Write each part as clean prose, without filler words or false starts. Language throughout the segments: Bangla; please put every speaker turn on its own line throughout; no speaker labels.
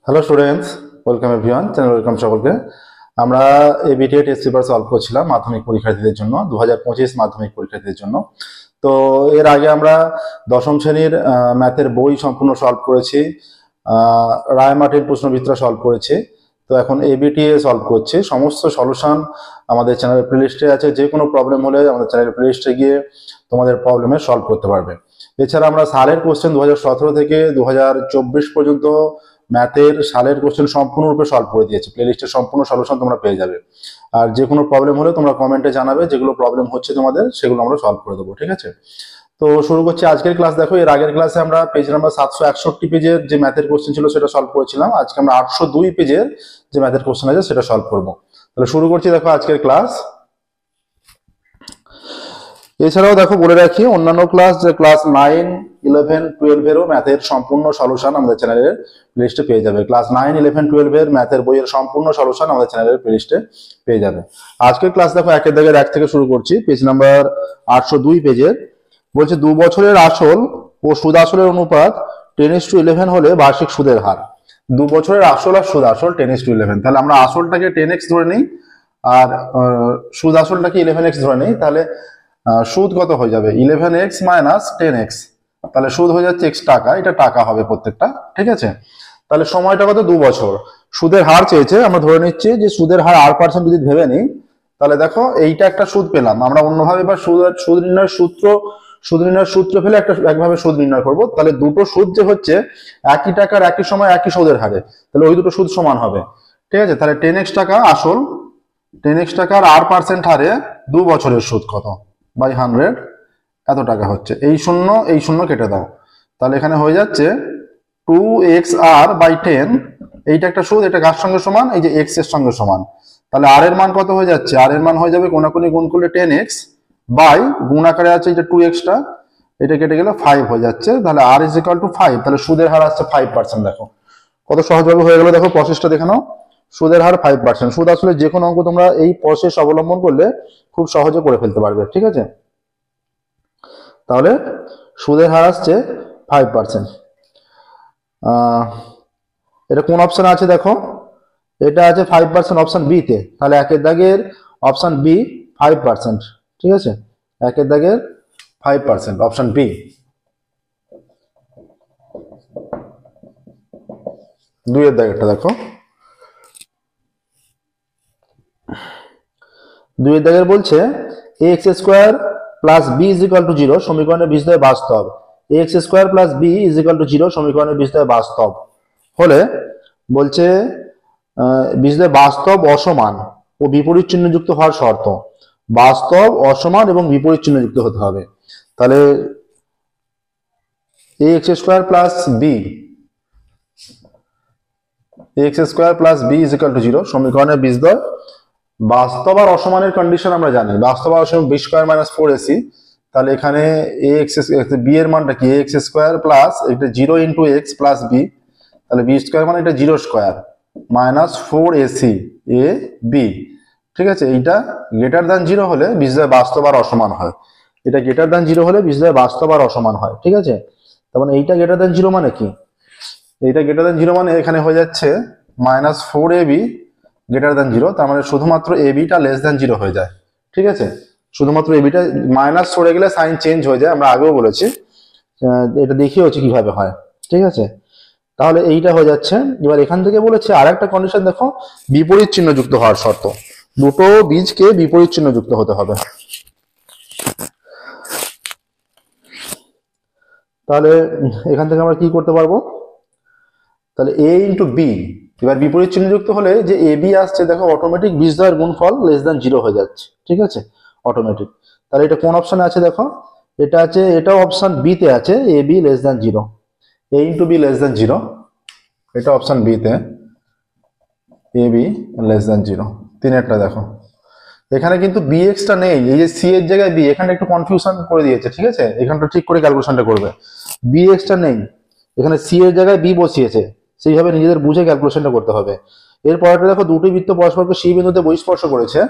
Hello students, welcome everyone, channel welcome সকলকে। আমরা এবিটিএ টেস্ট পেপার সলভ করছিলাম মাধ্যমিক পরীক্ষার্থীদের জন্য, 2025 মাধ্যমিক পরীক্ষার্থীদের জন্য। তো এর আগে আমরা দশম শ্রেণীর ম্যাথের বই সম্পূর্ণ সলভ করেছি, রায় মার্টিন প্রশ্নবিচিত্রা সলভ করেছি। তো এখন এবিটিএ সলভ করছি। সমস্ত সলিউশন আমাদের চ্যানেলের প্লেলিস্টে আছে। যে কোনো প্রবলেম হলে আমাদের চ্যানেলের প্লেলিস্টে গিয়ে তোমাদের প্রবলেমে সলভ করতে পারবে। এছাড়া আমরা সালের কোশ্চেন 2017 থেকে 2024 পর্যন্ত ম্যাথের সালের কোশ্চেন সম্পূর্ণরূপে সলভ করে দিয়েছি। প্লেলিস্টের সম্পূর্ণ সলিউশন তোমরা পেয়ে যাবে। আর যে কোনো প্রবলেম হলে তোমরা কমেন্টে জানাবে, যেগুলো প্রবলেম হচ্ছে তোমাদের সেগুলো আমরা সলভ করে দেবো, ঠিক আছে? তো শুরু করছি আজকের ক্লাস। দেখো, এর আগের ক্লাসে আমরা পেজ নাম্বার 761 পেজের যে ম্যাথের কোশ্চেন ছিল সেটা সলভ করেছিলাম। আজকে আমরা 802 পেজের যে ম্যাথের কোশ্চেন আছে সেটা সলভ করবো। তাহলে শুরু করছি, দেখো আজকের ক্লাস। এছাড়াও দেখো বলে রাখি, অন্যান্য ক্লাস যে ক্লাস 9, 11, 12 এরও ম্যাথের সম্পূর্ণ সলিউশন আমাদের চ্যানেলের প্লেলিস্টে পেয়ে যাবে। ক্লাস 9, 11, 12 এর ম্যাথের বইয়ের সম্পূর্ণ সলিউশন আমাদের চ্যানেলের প্লেলিস্টে পেয়ে যাবে। আজকের ক্লাস দেখো একের দাগের 1 থেকে শুরু করছি, পেজ নাম্বার 802 পেজের। বলছে 2 বছরের আসল ও সুদ আসলের অনুপাত 10:11 হলে বার্ষিক সুদের হার। 2 বছরের আসল আর সুদ আসল 10:11। তাহলে আমরা আসলটাকে 10x ধরে নিই আর সুদ আসলটাকে 11x ধরে নিই। তাহলে সুদ কত হয়ে যাবে? 11x minus 10x। তাহলে সুদ হয়ে যাচ্ছে x টাকা, এটা টাকা হবে প্রত্যেকটা, ঠিক আছে? তাহলে সময়টা কত? 2 বছর। সুদের হার চেয়েছে, আমরা ধরে নিচ্ছি যে সুদের হার r% যদি ভেবে নিই, তাহলে দেখো এইটা একটা সুদ পেলাম। আমরা অন্যভাবে এবার সুদ নির্ণয়ের সূত্র ফেলে একভাবে সুদ নির্ণয় করব। তাহলে দুটো সুদ যে হচ্ছে একই টাকার একই সময় একই সুদের হারে, তাহলে ওই দুটো সুদ সমান হবে, ঠিক আছে? তাহলে 10x টাকা আসল, 10x টাকার r% হারে 2 বছরের সুদ কত? বাই 100 এত টাকা হচ্ছে। এই শূন্য কেটে দাও, তাহলে এখানে হয়ে যাচ্ছে 2xr/10। এইটা একটা সুদ, এটা কার সঙ্গে সমান? এই যে x এর সঙ্গে সমান। তাহলে r এর মান কত হয়ে যাচ্ছে? r এর মান হয়ে যাবে কোনাকুনি গুণ করলে 10x বাই গুণ আকারে আছে এটা 2x টা, এটা কেটে গেলে 5 হয়ে যাচ্ছে। তাহলে r = 5। তাহলে সুদের হার আসছে 5%। দেখো কত সহজভাবে হয়ে গেল। দেখো প্রসেসটা দেখে নাও। সুদের হার 5%। সুদ আসলে যে কোনো অঙ্ক তোমরা এই প্রসেস অবলম্বন করলে খুব সহজে করে ফেলতে পারবে, ঠিক আছে? তাহলে সুদের হার আসছে 5%। এটা কোন অপশনে আছে? দেখো এটা আছে 5% অপশন বি তে। তাহলে একের দাগের অপশন বি 5%, ঠিক আছে? একের দাগের 5% অপশন বি। দুইয়ের দাগেরটা দেখো, দুইয়ের দাগের বলছে ax² প্লাস b = 0 সমীকরণের বীজদ্বয় বাস্তব। ax² প্লাস b = 0 সমীকরণের বীজদ্বয় বাস্তব হলে বলছে বীজদ্বয় বাস্তব, অসমান ও বিপরীত চিহ্নযুক্ত হওয়ার শর্ত। বাস্তব, অসমান এবং বিপরীত চিহ্নযুক্ত হতে হবে। তাহলে ax² প্লাস b = 0 সমীকরণের বীজদ্বয় বাস্তব আর অসমানের কন্ডিশন আমরা জানি। বাস্তব আর অসমান b² - 4ac। তাহলে এখানে b এর মানটা কি? ax² প্লাস এটা 0 × x প্লাস b। তাহলে b² মানে এটা 0² মাইনাস 4ac a b, ঠিক আছে? এইটা > 0 হলে বীজদ্বয় বাস্তব আর অসমান হয়। এটা > 0 হলে বীজদ্বয় বাস্তব আর অসমান হয়, ঠিক আছে? তার মানে এইটা > 0 মানে কি? এইটা > 0 মানে এখানে হয়ে যাচ্ছে -4ab > 0। তার মানে শুধুমাত্র ab টা <0 হয়ে যায়, ঠিক আছে? শুধুমাত্র ab টা মাইনাস সরে গেলে সাইন চেঞ্জ হয়ে যায়, আমরা আগেও বলেছি। এটা দেখিয়েছি কিভাবে হয়, ঠিক আছে? তাহলে এইটা হয়ে যাচ্ছে। এবার এখান থেকে বলেছে আর একটা কন্ডিশন দেখো, বিপরীত চিহ্নযুক্ত হওয়ার শর্ত। দুটো বীজকে বিপরীত চিহ্নযুক্ত হতে হবে। তাহলে এখান থেকে আমরা কি করতে পারবো? তাহলে a × b, এবার বিপরীত চিহ্নযুক্ত হলে যে ab আসছে দেখো অটোমেটিক বীজদ্বয়ের গুণফল <0 হয়ে যাচ্ছে, ঠিক আছে? অটোমেটিক। তাহলে এটা কোন অপশনে আছে? দেখো এটা আছে, এটাও অপশন বি তে আছে, ab <0, a × b <0। এটা অপশন বি তে ab <0। তিনেরটা দেখো এখানে কিন্তু bx টা নেই, এই যে c এর জায়গায় b, এখানে একটু কনফিউশন করে দিয়েছে, ঠিক আছে? এখানটা ঠিক করে ক্যালকুলেশনটা করবে। bx টা নেই, এখানে c এর জায়গায় b বসিয়েছে, সেইভাবে নিজেদের বুঝে ক্যালকুলেশনটা করতে হবে। এরপরটা দেখো, দুটি বৃত্ত পরস্পরকে c বিন্দুতে বহিঃস্পর্শ করেছে।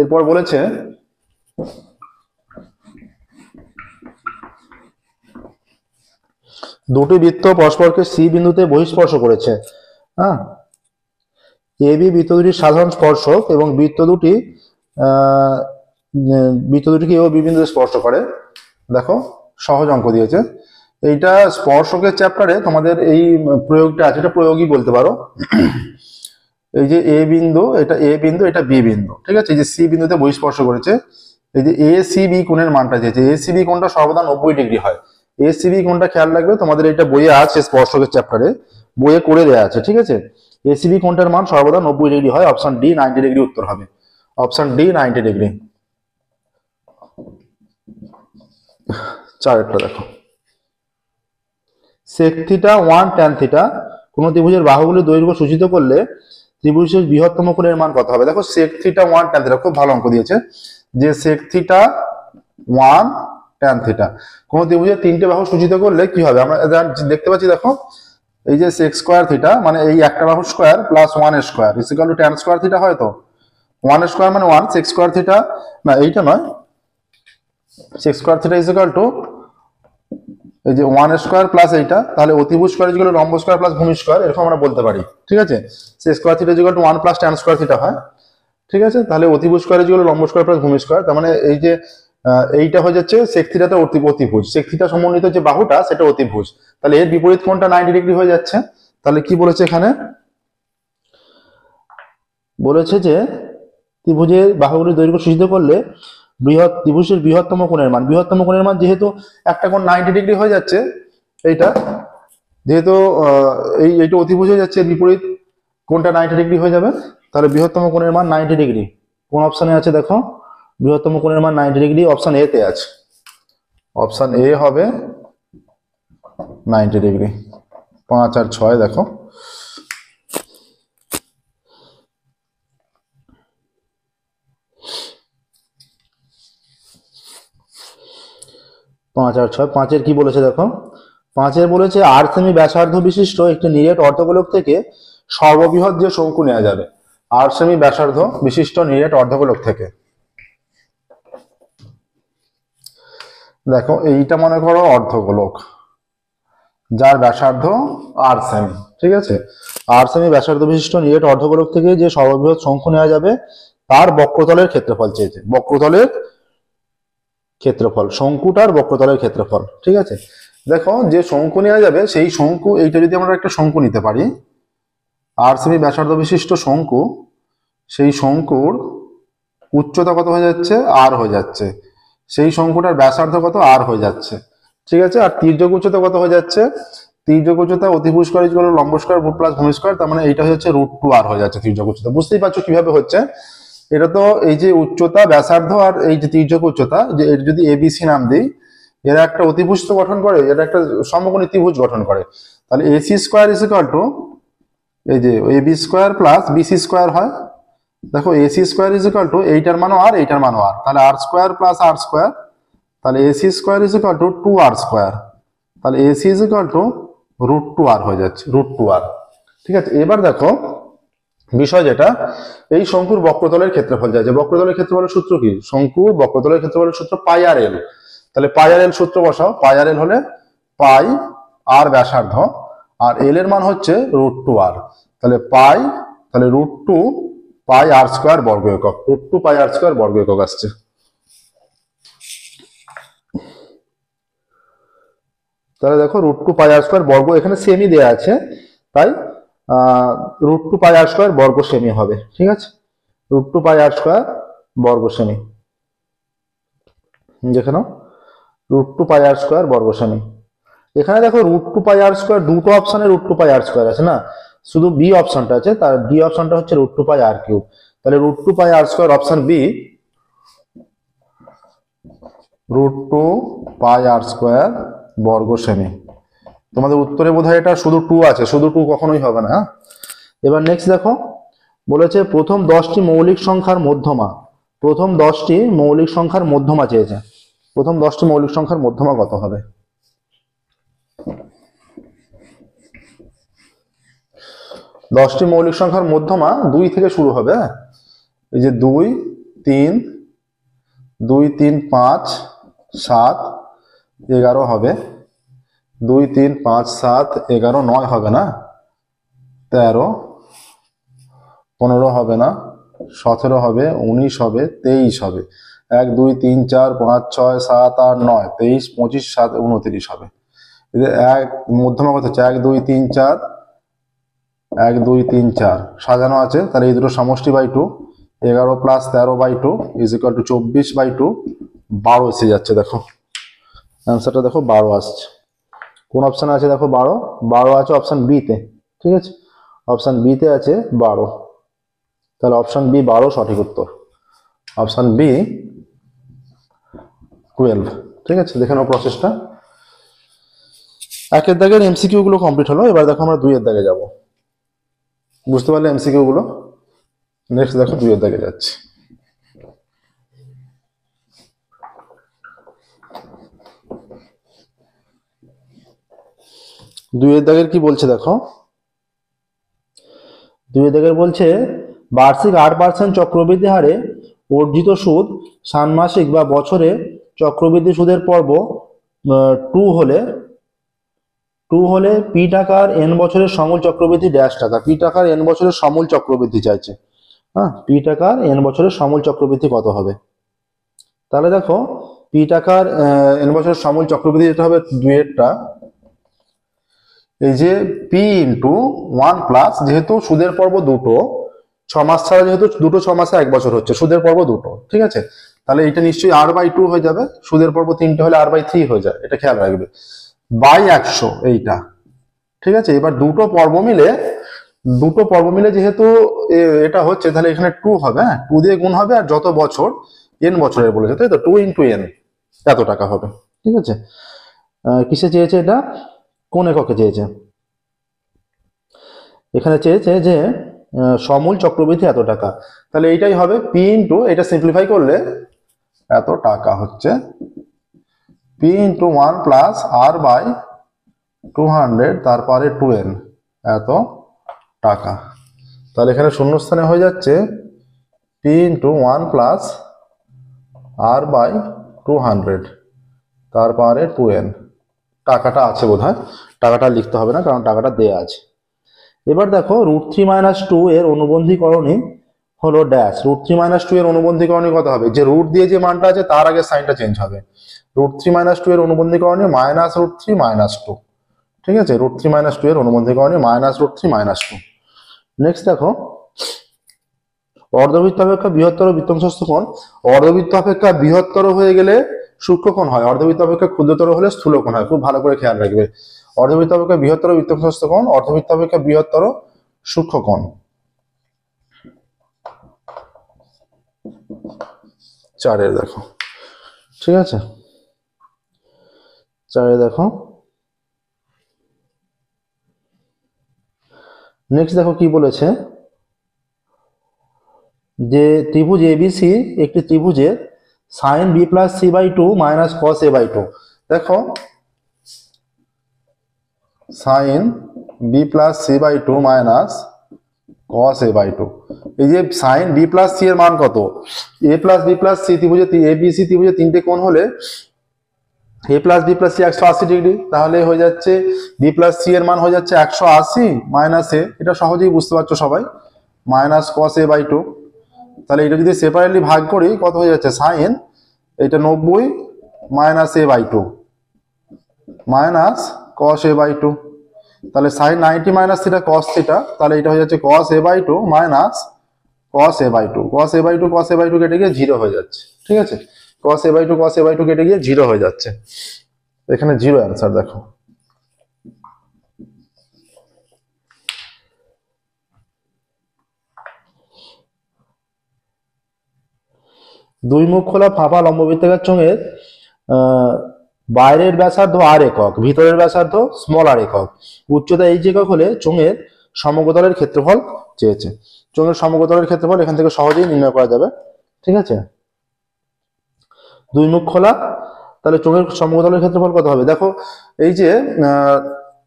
এরপর বলেছে দুটি বৃত্ত পরস্পরকে c বিন্দুতে বহিঃস্পর্শ করেছে। হ্যাঁ, এ বি বৃত্ত দুটির সাধারণ স্পর্শক এবং আহ, বৃত্ত দুটিকে ও বি বিন্দুতে স্পর্শ করে। দেখো সহজ অঙ্ক দিয়েছে এইটা। স্পর্শকের চ্যাপ্টারে তোমাদের এই প্রয়োগটা আছে, এটা প্রয়োগই বলতে পারো। এই যে এ বিন্দু, এটা এ বিন্দু, এটা বি বিন্দু, ঠিক আছে। এই যে সি বিন্দুতে বহিঃস্পর্শ করেছে। এই যে এ সি বি কোণের মানটা চেয়েছে। এ সি বি কোণটা সর্বদা 90 ডিগ্রি হয়। এ সি বি কোণটা খেয়াল রাখবে, তোমাদের এটা বইয়ে আছে, স্পর্শকের চ্যাপ্টারে বইয়ে করে দেওয়া আছে, ঠিক আছে। এ সি বি কোণটার মান সর্বদা 90 ডিগ্রি হয়। অপশন ডি 90 ডিগ্রি উত্তর হবে। Option D 90 degree. চারেরটা দেখো, সেক থিটা 1 ট্যান থিটা কোন ত্রিভুজের বাহুগুলির দৈর্ঘ্য সূচিত করলে ত্রিভুজের বৃহত্তম কোণের মান কত হবে। দেখো সেক থিটা 1 ট্যান থিটা, খুব ভালো অঙ্ক দিয়েছে যে সেক থিটা 1 ট্যান থিটা কোন ত্রিভুজের 3টে বাহু সূচিত করলে কি হবে। আমরা দেখতে পাচ্ছি, দেখো এই যে সেক স্কোয়ার থিটা মানে এই একটা বাহু square plus 1 square equal to tan square theta হয়। তো 1 স্কোয়ার মানে 1, সেক স্কোয়ার থিটা না এইটা নয়, sec square theta equal to এই যে 1 স্কোয়ার প্লাস এইটা, তাহলে অতিভুজ স্কোয়ার ইকুয়াল টু লম্ব স্কোয়ার প্লাস ভূমি স্কোয়ার, এরকম আমরা বলতে পারি, ঠিক আছে। Sec square theta equal to 1 plus tan square theta হয়, ঠিক আছে। তাহলে অতিভুজ স্কোয়ার ইকুয়াল টু লম্ব স্কোয়ার প্লাস ভূমি স্কোয়ার, তার মানে এই যে এইটা হয়ে যাচ্ছে সেক থিটাতে অতিভুজ, সেক থিটা সমন্বিত যে বাহুটা সেটা অতিভুজ, তাহলে এর বিপরীত কোণটা 90 ডিগ্রি হয়ে যাচ্ছে। তাহলে কি বলেছে এখানে, বলেছে যে ত্রিভুজের বাহুগুলির দৈর্ঘ্য সূচিত করলে ত্রিভুজের বৃহত্তম কোণের মান যেহেতু একটা কোণ 90 ডিগ্রি হয়ে যাচ্ছে, এইটা যেহেতু এইটা অতিভুজ হয়ে যাচ্ছে, বিপরীত কোণটা 90 ডিগ্রি হয়ে যাবে, তাহলে বৃহত্তম কোণের মান 90 ডিগ্রি। কোন অপশনে আছে দেখো, বৃহত্তম কোণের মান 90 ডিগ্রি, অপশন এ তে আছে। অপশন এ হবে 90 ডিগ্রি। 5 আর 6 দেখো, 5 আর 6। 5-এর কি বলেছে দেখো, 5-এর বলেছে 8 সেমি ব্যাসার্ধ বিশিষ্ট একটি নিরেট অর্ধগোলক থেকে সর্ববৃহৎ যে শঙ্কু নেওয়া যাবে। 8 সেমি ব্যাসার্ধ বিশিষ্ট নিরেট অর্ধগোলক থেকে, দেখো এইটা মনে করো অর্ধগোলক যার ব্যাসার্ধ 8 সেমি, ঠিক আছে। 8 সেমি ব্যাসার্ধ বিশিষ্ট নিরেট অর্ধগোলক থেকে যে সর্ববৃহৎ শঙ্কু নেওয়া যাবে তার বক্রতলের ক্ষেত্রফল চেয়েছে। বক্রতলের ক্ষেত্রফল, শঙ্কুটার বক্রতলের ক্ষেত্রফল, ঠিক আছে। দেখো যে শঙ্কু নেওয়া যাবে সেই শঙ্কু, এইটা যদি আমরা একটা শঙ্কু নিতে পারি 8 সেমি ব্যাসার্ধ বিশিষ্ট শঙ্কু, সেই শঙ্কুর উচ্চতা কত হয়ে যাচ্ছে, আর হয়ে যাচ্ছে। সেই শঙ্কুটার ব্যাসার্ধ কত, আর হয়ে যাচ্ছে, ঠিক আছে। আর তির্যক উচ্চতা কত হয়ে যাচ্ছে, তির্যক উচ্চতা অতিভুজ স্কয়ার ইকুয়াল টু লম্ব স্কয়ার প্লাস ভূমি স্কয়ার, তার মানে এইটা হচ্ছে √2r হয়ে যাচ্ছে তির্যক উচ্চতা। বুঝতেই পারছো কিভাবে হচ্ছে এটা। তো এই যে উচ্চতা, ব্যাসার্ধ আর এই যে তির্যক উচ্চতা, যে এর যদি এবিসি নাম দিই, এরা একটা অতিভুজ তো গঠন করে, এটা একটা সমকোণী ত্রিভুজ গঠন করে। তাহলে AC square is equal to এই যে AB square plus BC square হয়। দেখো AC square is equal to এইটার মানও আর এইটার মানও আর, তাহলে r square plus r square, তাহলে AC square is equal to 2r square, তাহলে AC is equal to √2r হয়ে যাচ্ছে, √2r, ঠিক আছে। এবার দেখো বিষয় যেটা, এই শঙ্কুর বক্রতলের ক্ষেত্রফল যাচ্ছে। বক্রতলের ক্ষেত্রফলের সূত্র কি, শঙ্কুর বক্রতলের ক্ষেত্রফলের সূত্র পাই আর এল। তাহলে পাই আর এল সূত্র বসাও। পাই আর এল হলে পাই আর ব্যাসার্ধ, আর এল এর মান হচ্ছে √2r, তাহলে পাই, তাহলে √2 পাই আর স্কয়ার বর্গ একক, √2 পাই আর স্কয়ার বর্গ একক আসছে। তাহলে দেখো √2 পাই আর স্কয়ার বর্গ, এখানে সেমি দেয়া আছে, তাই √2 পাই আর স্কয়ার বর্গ সেমি হবে, ঠিক আছে। √2 পাই আর স্কয়ার বর্গ সেমি, যেখানে √2 পাই আর স্কয়ার বর্গ সেমি। এখানে দেখো √2 পাই আর স্কয়ার, দুটো অপশনে √2 পাই আর স্কয়ার আছে না, শুধু বি অপশনটা আছে, তার ডি অপশনটা হচ্ছে √2 পাই আর কিউব। তাহলে √2 পাই আর স্কয়ার অপশন বি, √2 পাই আর স্কয়ার বর্গ সেমি। তোমাদের উত্তরে বোধহয় এটা শুধু 2 আছে, শুধু 2 কখনোই হবে না। এবার নেক্সট দেখো, বলেছে প্রথম 10টি মৌলিক সংখ্যার মধ্যমা, প্রথম 10টি মৌলিক সংখ্যার মধ্যমা চেয়েছে। প্রথম 10টি মৌলিক সংখ্যার মধ্যমা কত হবে। 10টি মৌলিক সংখ্যার মধ্যমা 2 থেকে শুরু হবে। এই যে 2, 3, 2, 3, 5, 7, 11 হবে। 2, 3, 5, 7, 11, 9 হবে না, 13, 15 হবে না, 17 হবে, 19 হবে, 23 হবে, 1 2 3 4 5 6 7 8 9, 23 25 7 29 হবে। এদের এক মধ্যমা কত হচ্ছে 1 2 3 4, 1 2 3 4 সাজানো আছে, তাহলে এই দুটো সমষ্টি by 2, 11 plus 13 by 2 is equal to 24 by 2, 12 এসে যাচ্ছে। দেখো অ্যান্সারটা দেখো 12 আসছে। কোন অপশানে আছে দেখো 12? 12 আছে অপশান বি তে, ঠিক আছে, অপশান বি তে আছে 12, তাহলে অপশান বি 12 সঠিক উত্তর, অপশান বি 12। ঠিক আছে, দেখে নাও প্রসেসটা। একের দাগের এমসিকিউ গুলো কমপ্লিট হলো, এবার দেখো আমরা 2 এর দাগে যাব। বুঝতে পারলে এমসিকিউ গুলো? নেক্সট দেখো 2 এর দাগে যাচ্ছে। দুইয়ের দাগের কি বলছে দেখো, দুইয়ের দাগের বলছে বার্ষিক 8% চক্রবৃদ্ধি হারে অর্জিত সুদ ষান্মাসিক বা বছরে চক্রবৃদ্ধি সুদের পর্ব 2 হলে পি টাকার এন বছরের সমূল চক্রবৃদ্ধি ড্যাশ টাকা। পি টাকার এন বছরের সমূল চক্রবৃদ্ধি চাইছে। হ্যাঁ, পি টাকার এন বছরের সমূল চক্রবৃদ্ধি কত হবে? তাহলে দেখো পি টাকার এন বছরের সমূল চক্রবৃদ্ধি যেটা হবে দুইয়েরটা, এই যে পি ইন্টু 1 প্লাস, যেহেতু সুদের পর্ব দুটো, 6 মাস ছাড়া যেহেতু দুটো 6 মাসে 1 বছর হচ্ছে, সুদের পর্ব দুটো, ঠিক আছে, তাহলে এটা নিশ্চয়ই r/2 হয়ে যাবে। সুদের পর্ব 3টে হলে r/3 হয়ে যায়, এটা খেয়াল রাখবে। বাই 100 এইটা, ঠিক আছে। এবার দুটো পর্ব মিলে যেহেতু এটা হচ্ছে, তাহলে এখানে 2 হবে, হ্যাঁ 2 দিয়ে গুণ হবে, আর যত বছর n বছরের বলেছে, তাই তো, 2 ইন্টু n এত টাকা হবে। ঠিক আছে, কিসে চেয়েছে এটা? কোন এককে চেয়েছে? এখানে চেয়েছে যে সমূল চক্রবৃদ্ধি এত টাকা, তাহলে এইটাই হবে পি ইন্টু, এটা সিম্পলিফাই করলে এত টাকা হচ্ছে পি ইন্টু 1 প্লাস r/200, তারপরে 2n এত টাকা। তাহলে এখানে শূন্যস্থানে হয়ে যাচ্ছে পি ইন্টু 1 প্লাস r/200, তারপরে 2n। টাকাটা আছে বোধহয়, টাকাটা লিখতে হবে না কারণ টাকাটা দেয়া আছে। এবার দেখো √3 - 2 এর অনুবন্ধীকরণী হলো ড্যাশ। √3 - 2 এর অনুবন্ধীকরণী কত হবে? যে রুট দিয়ে যে মানটা আছে তার আগে সাইনটা চেঞ্জ হবে। √3 - 2 এর অনুবন্ধীকরণী -√3 - 2, ঠিক আছে, √3 - 2 এর অনুবন্ধীকরণী -√3 - 2। নেক্সট দেখো অর্ধবৃত্ত অপেক্ষা বৃহত্তর বৃত্তাংশস্থ কোণ। অর্ধবৃত্ত অপেক্ষা বৃহত্তর হয়ে গেলে সূক্ষ্মকোণ হয়, অর্ধবৃত্ত অপেক্ষা ক্ষুদ্রতর হলে স্থূলকোণ হয়। খুব ভালো করে খেয়াল রাখবে। অর্ধবৃত্ত অপেক্ষা বৃহত্তর বৃত্তাংশস্থ কোণ, অর্ধবৃত্ত অপেক্ষা বৃহত্তর সূক্ষ্মকোণ। 4 দেখো, ঠিক আছে, 4 দেখো। নেক্সট দেখো কি বলেছে, যে ত্রিভুজ এবিসি একটি ত্রিভুজের sin b + c/2 - cos a/2। দেখো sin b + c/2 - cos a/2, এই যে sin b + c এর মান কত? a + b + c ত্রিভুজে এবিসি ত্রিভুজে 3টে কোণ হলে a + b + c 180 ডিগ্রি, তাহলে হয়ে যাচ্ছে b + c এর মান হয়ে যাচ্ছে 180 - a, এটা সহজেই বুঝতে পারছো সবাই, -cos a/2। তাহলে এটা যদি সেপারেটলি ভাগ করি কত হয়ে যাচ্ছে? সাইন এটা 90 - a/2 cos a/2, তাহলে sin 90 - θ cos θ, তাহলে এটা হয়ে যাচ্ছে cos a/2 cos a/2। cos a/2 কেটে গিয়ে 0 হয়ে যাচ্ছে, ঠিক আছে, cos a/2 কেটে গিয়ে 0 হয়ে যাচ্ছে, এখানে 0 অ্যান্সার। দেখো দুই মুখ খোলা ফাঁপা লম্ববৃত্তাকার চোঙের বাইরের ব্যাসার্ধ r একক, ভিতরের ব্যাসার্ধ r একক, উচ্চতা h একক হলে চোঙের সমগ্রতলের ক্ষেত্রফল চেয়েছে। চোঙের সমগ্রতলের ক্ষেত্রফল এখান থেকে সহজেই নির্ণয় করা যাবে, ঠিক আছে। দুই মুখ খোলা, তাহলে চোঙের সমগ্রতলের ক্ষেত্রফল কত হবে? দেখো এই যে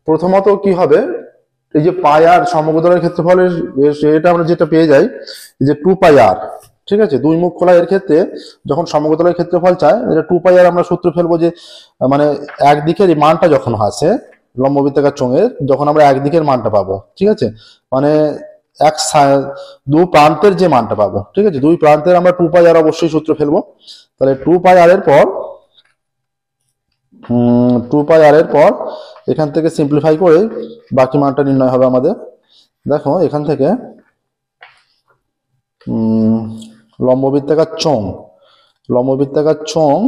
প্রথমত কি হবে, এই যে πr সমগ্রতলের ক্ষেত্রফলের এটা আমরা যেটা পেয়ে যাই যে 2πr, ঠিক আছে। দুই মুখ খোলা এর ক্ষেত্রে যখন সমগ্রতলের ক্ষেত্রফল চায়, এটা 2πr আমরা সূত্র ফেলবো যে মানে একদিকের মানটা যখন আসে লম্ব বৃত্তাকার চোঙের যখন আমরা একদিকের মানটা পাবো, ঠিক আছে, মানে দু প্রান্তের যে মানটা পাবো, ঠিক আছে, দুই প্রান্তের আমরা 2πr অবশ্যই সূত্র ফেলবো। তাহলে 2πr এর পর 2πr এর পর এখান থেকে সিম্পলিফাই করে বাকি মানটা নির্ণয় হবে আমাদের। দেখো এখান থেকে লম্ব বৃত্তাকার চোঙ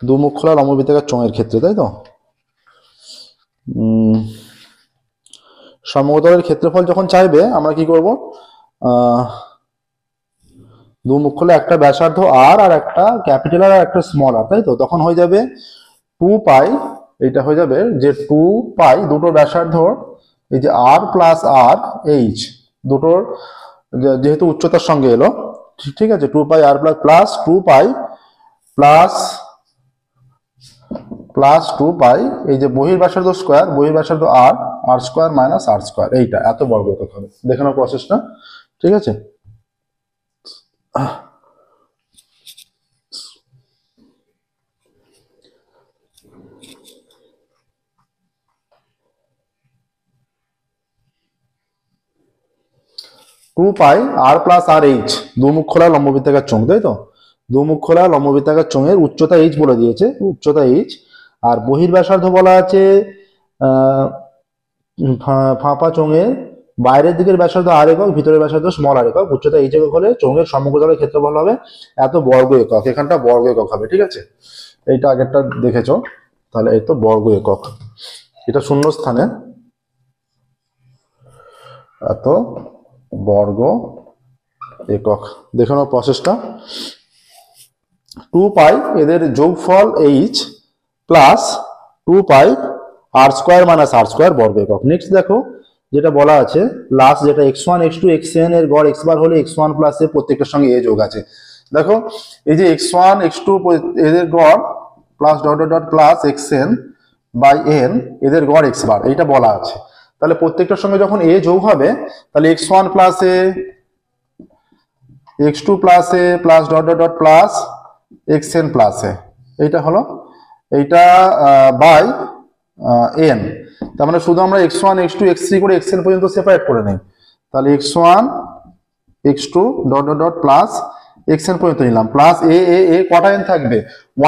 দুমুখ খোলা লম্ব বৃত্তাকার চোঙের ক্ষেত্রে, তাই তো সমতলের ক্ষেত্রফল যখন চাইবে আমরা কি করব, দুমুখ খোলা একটা ব্যাসার্ধ আর একটা ক্যাপিটাল আর একটা স্মল আর, তাই তো, তখন হয়ে যাবে 2π, এটা হয়ে যাবে যে 2π দুটো ব্যাসার্ধ, এই যে r প্লাস আর এইচ দুটোর যেহেতু উচ্চতার সঙ্গে এলো, ঠিক আছে, 2π r প্লাস 2π প্লাস 2π এই যে বহির্ব্যাসার্ধ স্কয়ার, বহির্ব্যাসার্ধ r square minus r square, এইটা এত বর্গ একক হবে। দেখে নাও প্রসেসটা, ঠিক আছে। টু পাই আর প্লাস আর এইচ দুমুখ খোলা লম্ব বৃত্তাকার চোঙ, তাই তো, দুমুখ খোলা লম্ব বৃত্তাকার চোঙের উচ্চতা এইচ বলে দিয়েছে, উচ্চতা এইচ, আর বহির্ব্যাসার্ধ বলা আছে ফাঁপা চোঙের বাইরের দিকের ব্যাসার্ধ আর একক, ভিতরের ব্যাসার্ধ স্মল আর একক, উচ্চতা এইচ একক হলে চোঙের সমগ্রতলের ক্ষেত্রফল হবে এত বর্গ একক, এখানটা বর্গ একক হবে, ঠিক আছে, এইটা আগেরটা দেখেছো, তাহলে এই তো বর্গ একক, এটা শূন্য স্থানে এত বর্গ একক। দেখে নাও প্রসেসটা, 2π এদের যোগফল এইচ প্লাস 2π আর স্কোয়ার মাইনাস আর স্কোয়ার বর্গ একক। নেক্সট দেখো যেটা বলা আছে লাস্ট, যেটা x1 x2 xn এর গড় x বার হলে x1 প্লাস এ প্রত্যেকটার সঙ্গে এ যোগ আছে। দেখো এই যে x1 x2 এদের গড় plus dot dot dot plus xn by n এদের গড় x বার, এইটা বলা আছে। তাহলে প্রত্যেকটার সঙ্গে যখন এ যোগ হবে তাহলে x1 plus a, x2 plus a plus dot dot dot plus xn plus a, এইটা হলো এইটা বাই n। তার মানে শুধু আমরা x1 x2 x3 করে xn পর্যন্ত সেপারেট করে নেই, তাহলে x1 x2 dot dot dot plus xn পর্যন্ত নিলাম, প্লাস এ এ এ কটা n থাকবে,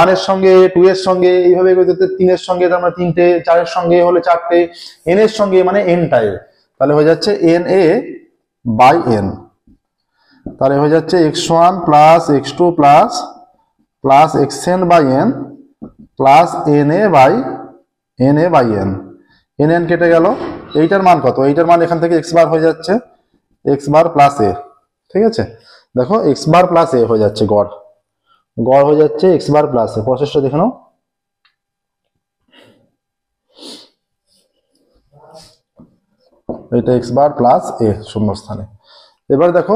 1 এর সঙ্গে 2 এর সঙ্গে এইভাবে 3 এর সঙ্গে তার মানে 3টে, 4 এর সঙ্গে হলে 4টে, n এর সঙ্গে মানে n টাই, তাহলে হয়ে যাচ্ছে n a বাই n, তাহলে হয়ে যাচ্ছে x1 plus x2 plus plus xn by n plus na by n, n কেটে গেল, এইটার মান কত, এইটার মান এখান থেকে x বার হয়ে যাচ্ছে x বার প্লাস a, ঠিক আছে, দেখো x বার প্লাস a হয়ে যাচ্ছে, গড় হয়ে যাচ্ছে x বার প্লাস a। প্রসেসটা দেখে নাও, এটা x বার প্লাস a শূন্যস্থানে। এবার দেখো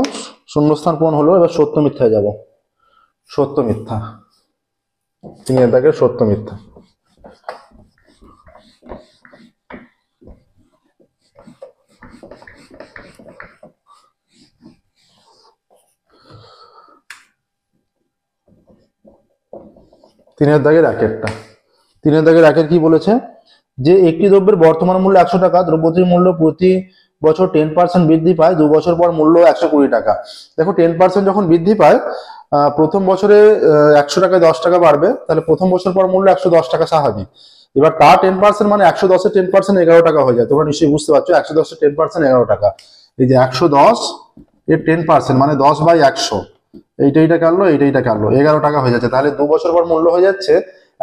শূন্যস্থান পূরণ হলো, এবার সত্য মিথ্যায় যাব, সত্য মিথ্যা, 3 এর দাগের সত্য মিথ্যা। তিনের দাগের একেরটা, তিনের দাগের একের কি বলেছে, যে একটি দ্রব্যের বর্তমান মূল্য 100 টাকা, দ্রব্যটির মূল্য প্রতি বছর 10% বৃদ্ধি পায়, 2 বছর পর মূল্য 120 টাকা। দেখো 10% যখন বৃদ্ধি পায়, প্রথম বছরে 100 টাকায় 10 টাকা বাড়বে, তাহলে প্রথম বছর পর মূল্য 110 টাকা স্বাভাবিক। এবার তার 10% মানে 110 এর 10% 11 টাকা হয়ে যায়, তোমরা নিশ্চয়ই বুঝতে পারছো, 110 এর 10% 11 টাকা, এই যে 110 এর 10% মানে 10/100, এইটা কাটলো, এইটা কাটলো, 11 টাকা হয়ে যাচ্ছে। তাহলে 2 বছর পর মূল্য হয়ে যাচ্ছে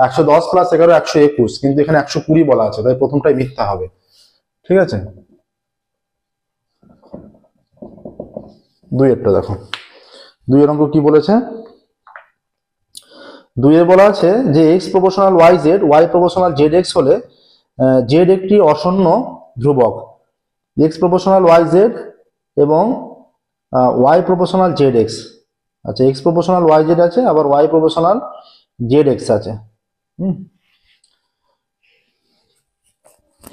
110 প্লাস 11 121, কিন্তু এখানে 120 বলা আছে, তাই প্রথমটাই মিথ্যা হবে, ঠিক আছে। 2 এরটা দেখো, 2 এর অঙ্ক কি বলেছে, 2 এর বলা আছে যে x proportional yz, y proportional zx হলে z একটি অশূন্য ধ্রুবক, x প্রপোর্শনাল yz এবং y প্রপোর্শনাল zx, আচ্ছা x প্রপোর্শনাল yz আছে, আবার y প্রপোর্শনাল zx আছে।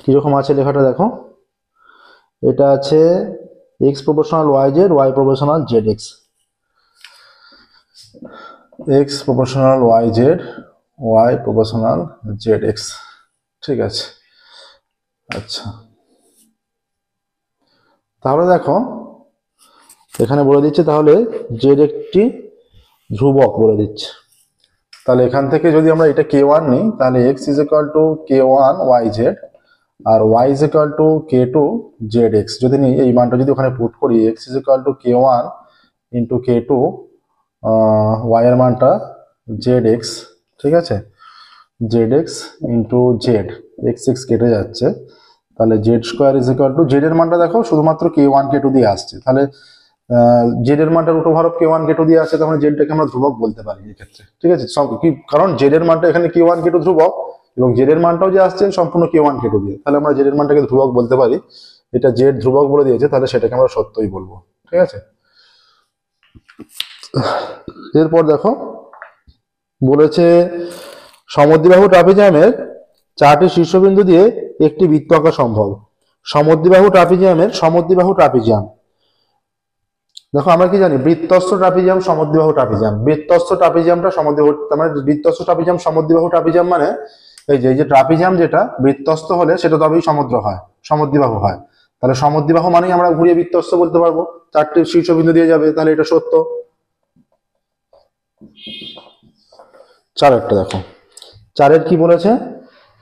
কিরকম আছে লেখাটা দেখো, এটা আছে x proportional yz, y proportional zx, x proportional yz, y proportional zx, ঠিক আছে। আচ্ছা, তাহলে দেখো এখানে বলে দিচ্ছে তাহলে জেড একটি ধ্রুবক বলে দিচ্ছে। তাহলে এখান থেকে যদি আমরা এটা k1 নিই তাহলে x is equal to k1 yz আর y is equal to k2 zx যদি নিই, এই মানটা যদি ওখানে পুট করি x is equal to k1 into k2 y এর মানটা zx, ঠিক আছে, zx ইন্টু z, x কেটে যাচ্ছে, তাহলে z square is equal two z এর মানটা দেখো শুধুমাত্র k1 k2 দিয়ে আসছে, তাহলে z এর মানটা root over of k1 k2 দিয়ে আসছে, তখন জেডটাকে আমরা ধ্রুবক বলতে পারি এই ক্ষেত্রে, ঠিক আছে। সব কি কারণ z এর মানটা এখানে k1 k2 ধ্রুবক এবং z এর মানটাও যে আসছে সম্পূর্ণ k1 k2 দিয়ে, তাহলে আমরা z এর মানটাকে ধ্রুবক বলতে পারি। এটা z ধ্রুবক বলে দিয়েছে, তাহলে সেটাকে আমরা সত্যই বলবো, ঠিক আছে। এরপর দেখো বলেছে সমদ্বিবাহু ট্রাপিজিয়ামের 4টি শীর্ষবিন্দু দিয়ে একটি বৃত্ত আঁকা সম্ভব। সমদ্বিবাহু ট্রাপিজিয়ামের সমদ্বিবাহু ট্রাপিজিয়াম, দেখো আমরা কি জানি বৃত্তস্থ ট্রাপিজিয়াম সমদ্বিবাহু ট্রাপিজিয়াম, বৃত্তস্থ ট্রাপিজিয়ামটা সমদ্বিবাহু, তার মানে বৃত্তস্থ ট্রাপিজিয়াম সমদ্বিবাহু ট্রাপিজিয়াম মানে এই যে ট্রাপিজিয়াম যেটা বৃত্তস্থ হলে সেটা তবেই সমদ্বিবাহু হয়, তাহলে সমদ্বিবাহু মানেই আমরা ঘুরিয়ে বৃত্তস্থ বলতে পারবো, 4টি শীর্ষবিন্দু দিয়ে যাবে, তাহলে এটা সত্য। চারেরটা দেখো, চারের কি বলেছে,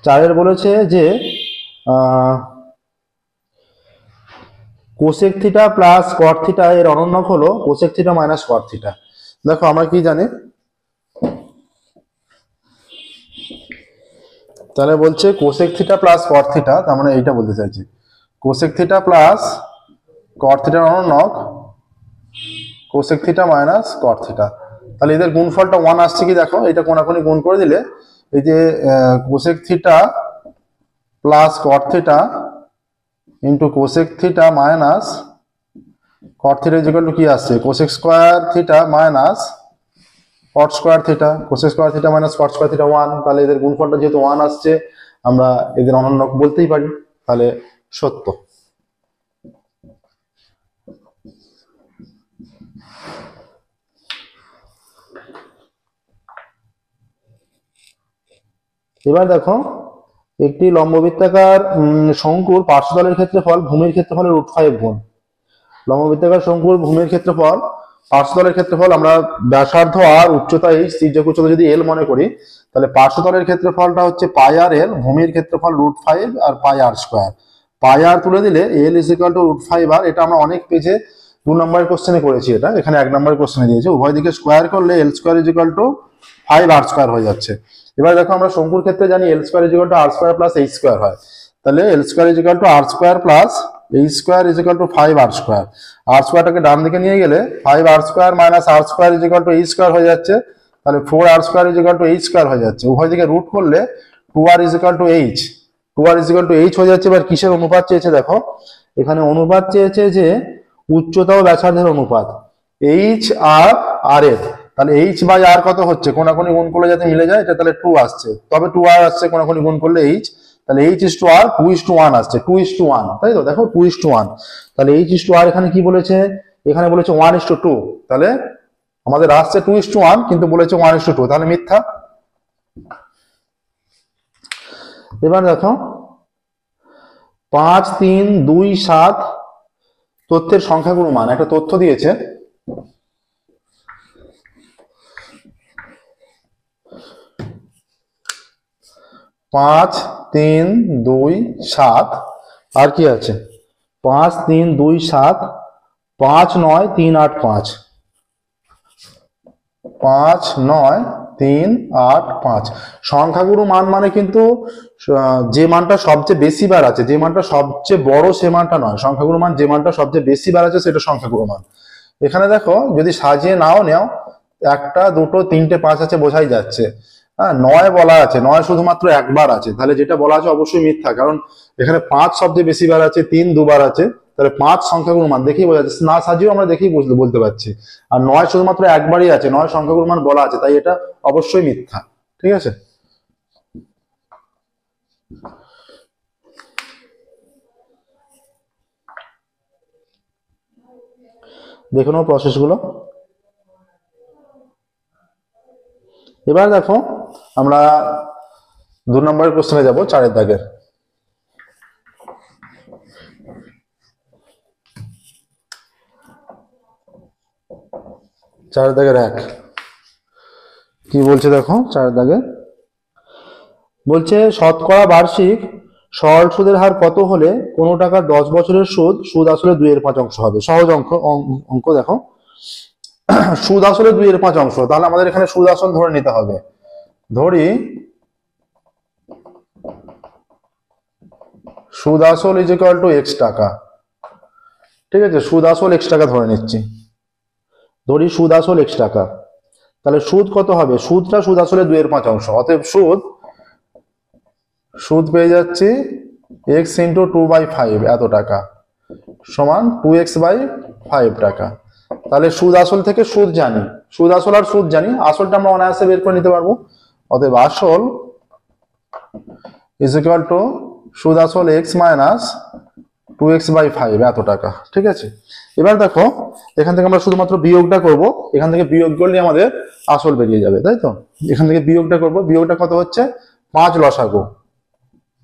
চারের বলেছে যে কোসেক থিটা প্লাস কট থিটা এর অনন্যক হলো cosec theta minus cot theta. দেখো আমরা কি জানি, তাহলে বলছে কোসেক থিটা প্লাস কট থিটা, তার মানে এইটা বলতে চাইছি কোসেক থিটা প্লাস কট থিটার অনন্যক cosec theta minus cot theta, তাহলে এদের গুণফলটা 1 আসছে কি দেখো, এটা কোনাকুনি গুণ করে দিলে এই যে cosec theta plus caught theta into cosec theta minus cot theta is equal two কি আসছে cosec square theta minus cot square theta, cosec square theta minus cot square theta 1, তাহলে এদের গুণফলটা যেহেতু 1 আসছে আমরা এদের অনন্যক বলতেই পারি, তাহলে সত্য। এবার দেখো একটি লম্ববৃত্তাকার শঙ্কুর পার্শ্বতলের ক্ষেত্রফল ভূমির ক্ষেত্রফলের √5 গুণ। লম্ববৃত্তাকার শঙ্কুর ভূমির ক্ষেত্রফল পার্শ্বতলের ক্ষেত্রফল আমরা ব্যাসার্ধ আর উচ্চতা এই তির্যক উচ্চতা যদি এল মনে করি, তাহলে পার্শ্বতলের ক্ষেত্রফলটা হচ্ছে পাই আর এল, ভূমির ক্ষেত্রফল √5 আর পাই আর স্কোয়ার, পাই আর তুলে দিলে এল ইজ ইকুয়াল টু √5 আর, এটা আমরা অনেক পেজে 2 নম্বরের কোশ্চেনে করেছি, এটা এখানে 1 নম্বরের কোশ্চেনে দিয়েছে, উভয় দিকে স্কোয়ার করলে l square is equal to 5 r square হয়ে যাচ্ছে। এবার দেখো আমরা শঙ্কুর ক্ষেত্রে জানি l square is equal to r square plus h square হয়, তাহলে l square is equal to r square plus h square is equal to 5 r square, r স্কোয়ারটাকে ডান দিকে নিয়ে গেলে 5 r square minus r square is equal to h square হয়ে যাচ্ছে, তাহলে 4 আর square is equal to h square হয়ে যাচ্ছে, উভয় দিকে রুট করলে 2 r is equal to h, 2 r is equal to h হয়ে যাচ্ছে। এবার কিসের অনুপাত চেয়েছে দেখো, এখানে অনুপাত চেয়েছে যে উচ্চতা ও ব্যাসার্ধের অনুপাত এইচ আর আর এর, তাহলে এইচ বাই আর কত হচ্ছে, কোনাকুনি গুণ করলে যাতে মিলে যায়, এটা তাহলে 2 আসছে, তবে 2 আর আসছে কোনাকুনি গুণ করলে এইচ, তাহলে এইচ ইস টু আর 2:1 আসছে, 2:1, তাই তো দেখো 2:1, তাহলে এইচ ইস টু আর এখানে কি বলেছে, এখানে বলেছে 1:2, তাহলে আমাদের আসছে 2:1 কিন্তু বলেছে 1:2, তাহলে মিথ্যা। এবার দেখো 5 3 2 7 তথ্যের সংখ্যাগুলো মান, একটা তথ্য দিয়েছে 5 3 2 7, আর কি আছে 5 3 2 7 5 9 3 8 5, 5 9 3 8 5, সংখ্যাগুরু মান মানে কিন্তু যে মানটা সবচেয়ে বেশি বার আছে, যে মানটা সবচেয়ে বড় সে মানটা নয়, সংখ্যাগুরু মান যে মানটা সবচেয়ে বেশি বার আছে সেটা সংখ্যাগুরু মান। এখানে দেখো যদি সাজিয়ে নাও নেও 1টা 2টো 3টে 5 আছে বোঝাই যাচ্ছে, হ্যাঁ 9 বলা আছে, 9 শুধুমাত্র একবার আছে, তাহলে যেটা বলা আছে অবশ্যই মিথ্যা, কারণ এখানে 5 সবচেয়ে বেশি বার আছে, 3 দুবার আছে, তাহলে 5 সংখ্যাগুরু মান দেখেই বোঝা যাচ্ছে, না সাজিয়েও আমরা দেখেই বলতে পারছি, আর 9 শুধুমাত্র একবারই আছে, 9 সংখ্যাগুরু মান বলা আছে, তাই এটা অবশ্যই মিথ্যা, ঠিক আছে। দেখে নাও প্রসেসগুলো। এবার দেখো আমরা নম্বরের কোশ্চেনে যাব, 4 দাগের। চার দাগের 1 কি বলছে দেখো, 4 দাগে বলছে শতকরা বার্ষিক সরল সুদের হার কত হলে কোনো টাকার 10 বছরের সুদ আসলে 2/5 হবে। সহজ অঙ্ক দেখো, সুদ আসলে 2/5, তাহলে আমাদের এখানে সুদ আসল ধরে নিতে হবে। ধরি সুদ আসল ইজ ইকুয়াল টু x টাকা, ঠিক আছে, সুদ আসল x টাকা ধরে নিচ্ছি। ধরি সুদ আসল x টাকা, তাহলে সুদ কত হবে, সুদ আসলে 2/5, অতএব সুদ পেয়ে যাচ্ছি x ইন্টু 2/5 এত টাকা সমান 2x/5 টাকা। তাহলে সুদ আসল থেকে সুদ জানি, সুদ আসল আর সুদ জানি, আসলটা আমরা অনায়াসে বের করে নিতে পারবো। অতএব আসল ইজ ইকুয়াল টু সুদ আসল x মাইনাস 2x/5 এত টাকা, ঠিক আছে। এবার দেখো এখান থেকে আমরা শুধুমাত্র বিয়োগটা করব, এখান থেকে বিয়োগ করলে আমাদের আসল বেরিয়ে যাবে, তাই তো। এখান থেকে বিয়োগটা করব, বিয়োগটা কত হচ্ছে 5 লসাগু,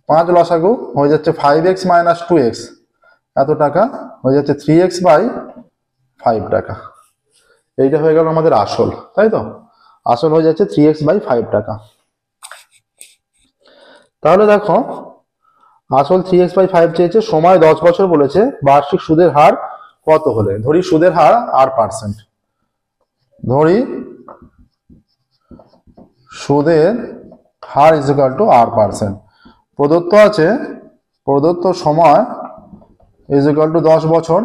5 লসাগু হয়ে যাচ্ছে 5x মাইনাস 2x এত টাকা, হয়ে যাচ্ছে 3x/5 টাকা। এইটা হয়ে গেল আমাদের আসল, তাই তো, আসল হয়ে যাচ্ছে 3x/5 টাকা। তাহলে দেখো আসল 3x/5 চেয়েছে, সময় 10 বছর বলেছে, বার্ষিক সুদের হার কত হলে, ধরি সুদের হার r%, ধরি সুদের her is equal two r%, প্রদত্ত আছে, প্রদত্ত সময় ইজ ইকুয়াল টু 10 বছর,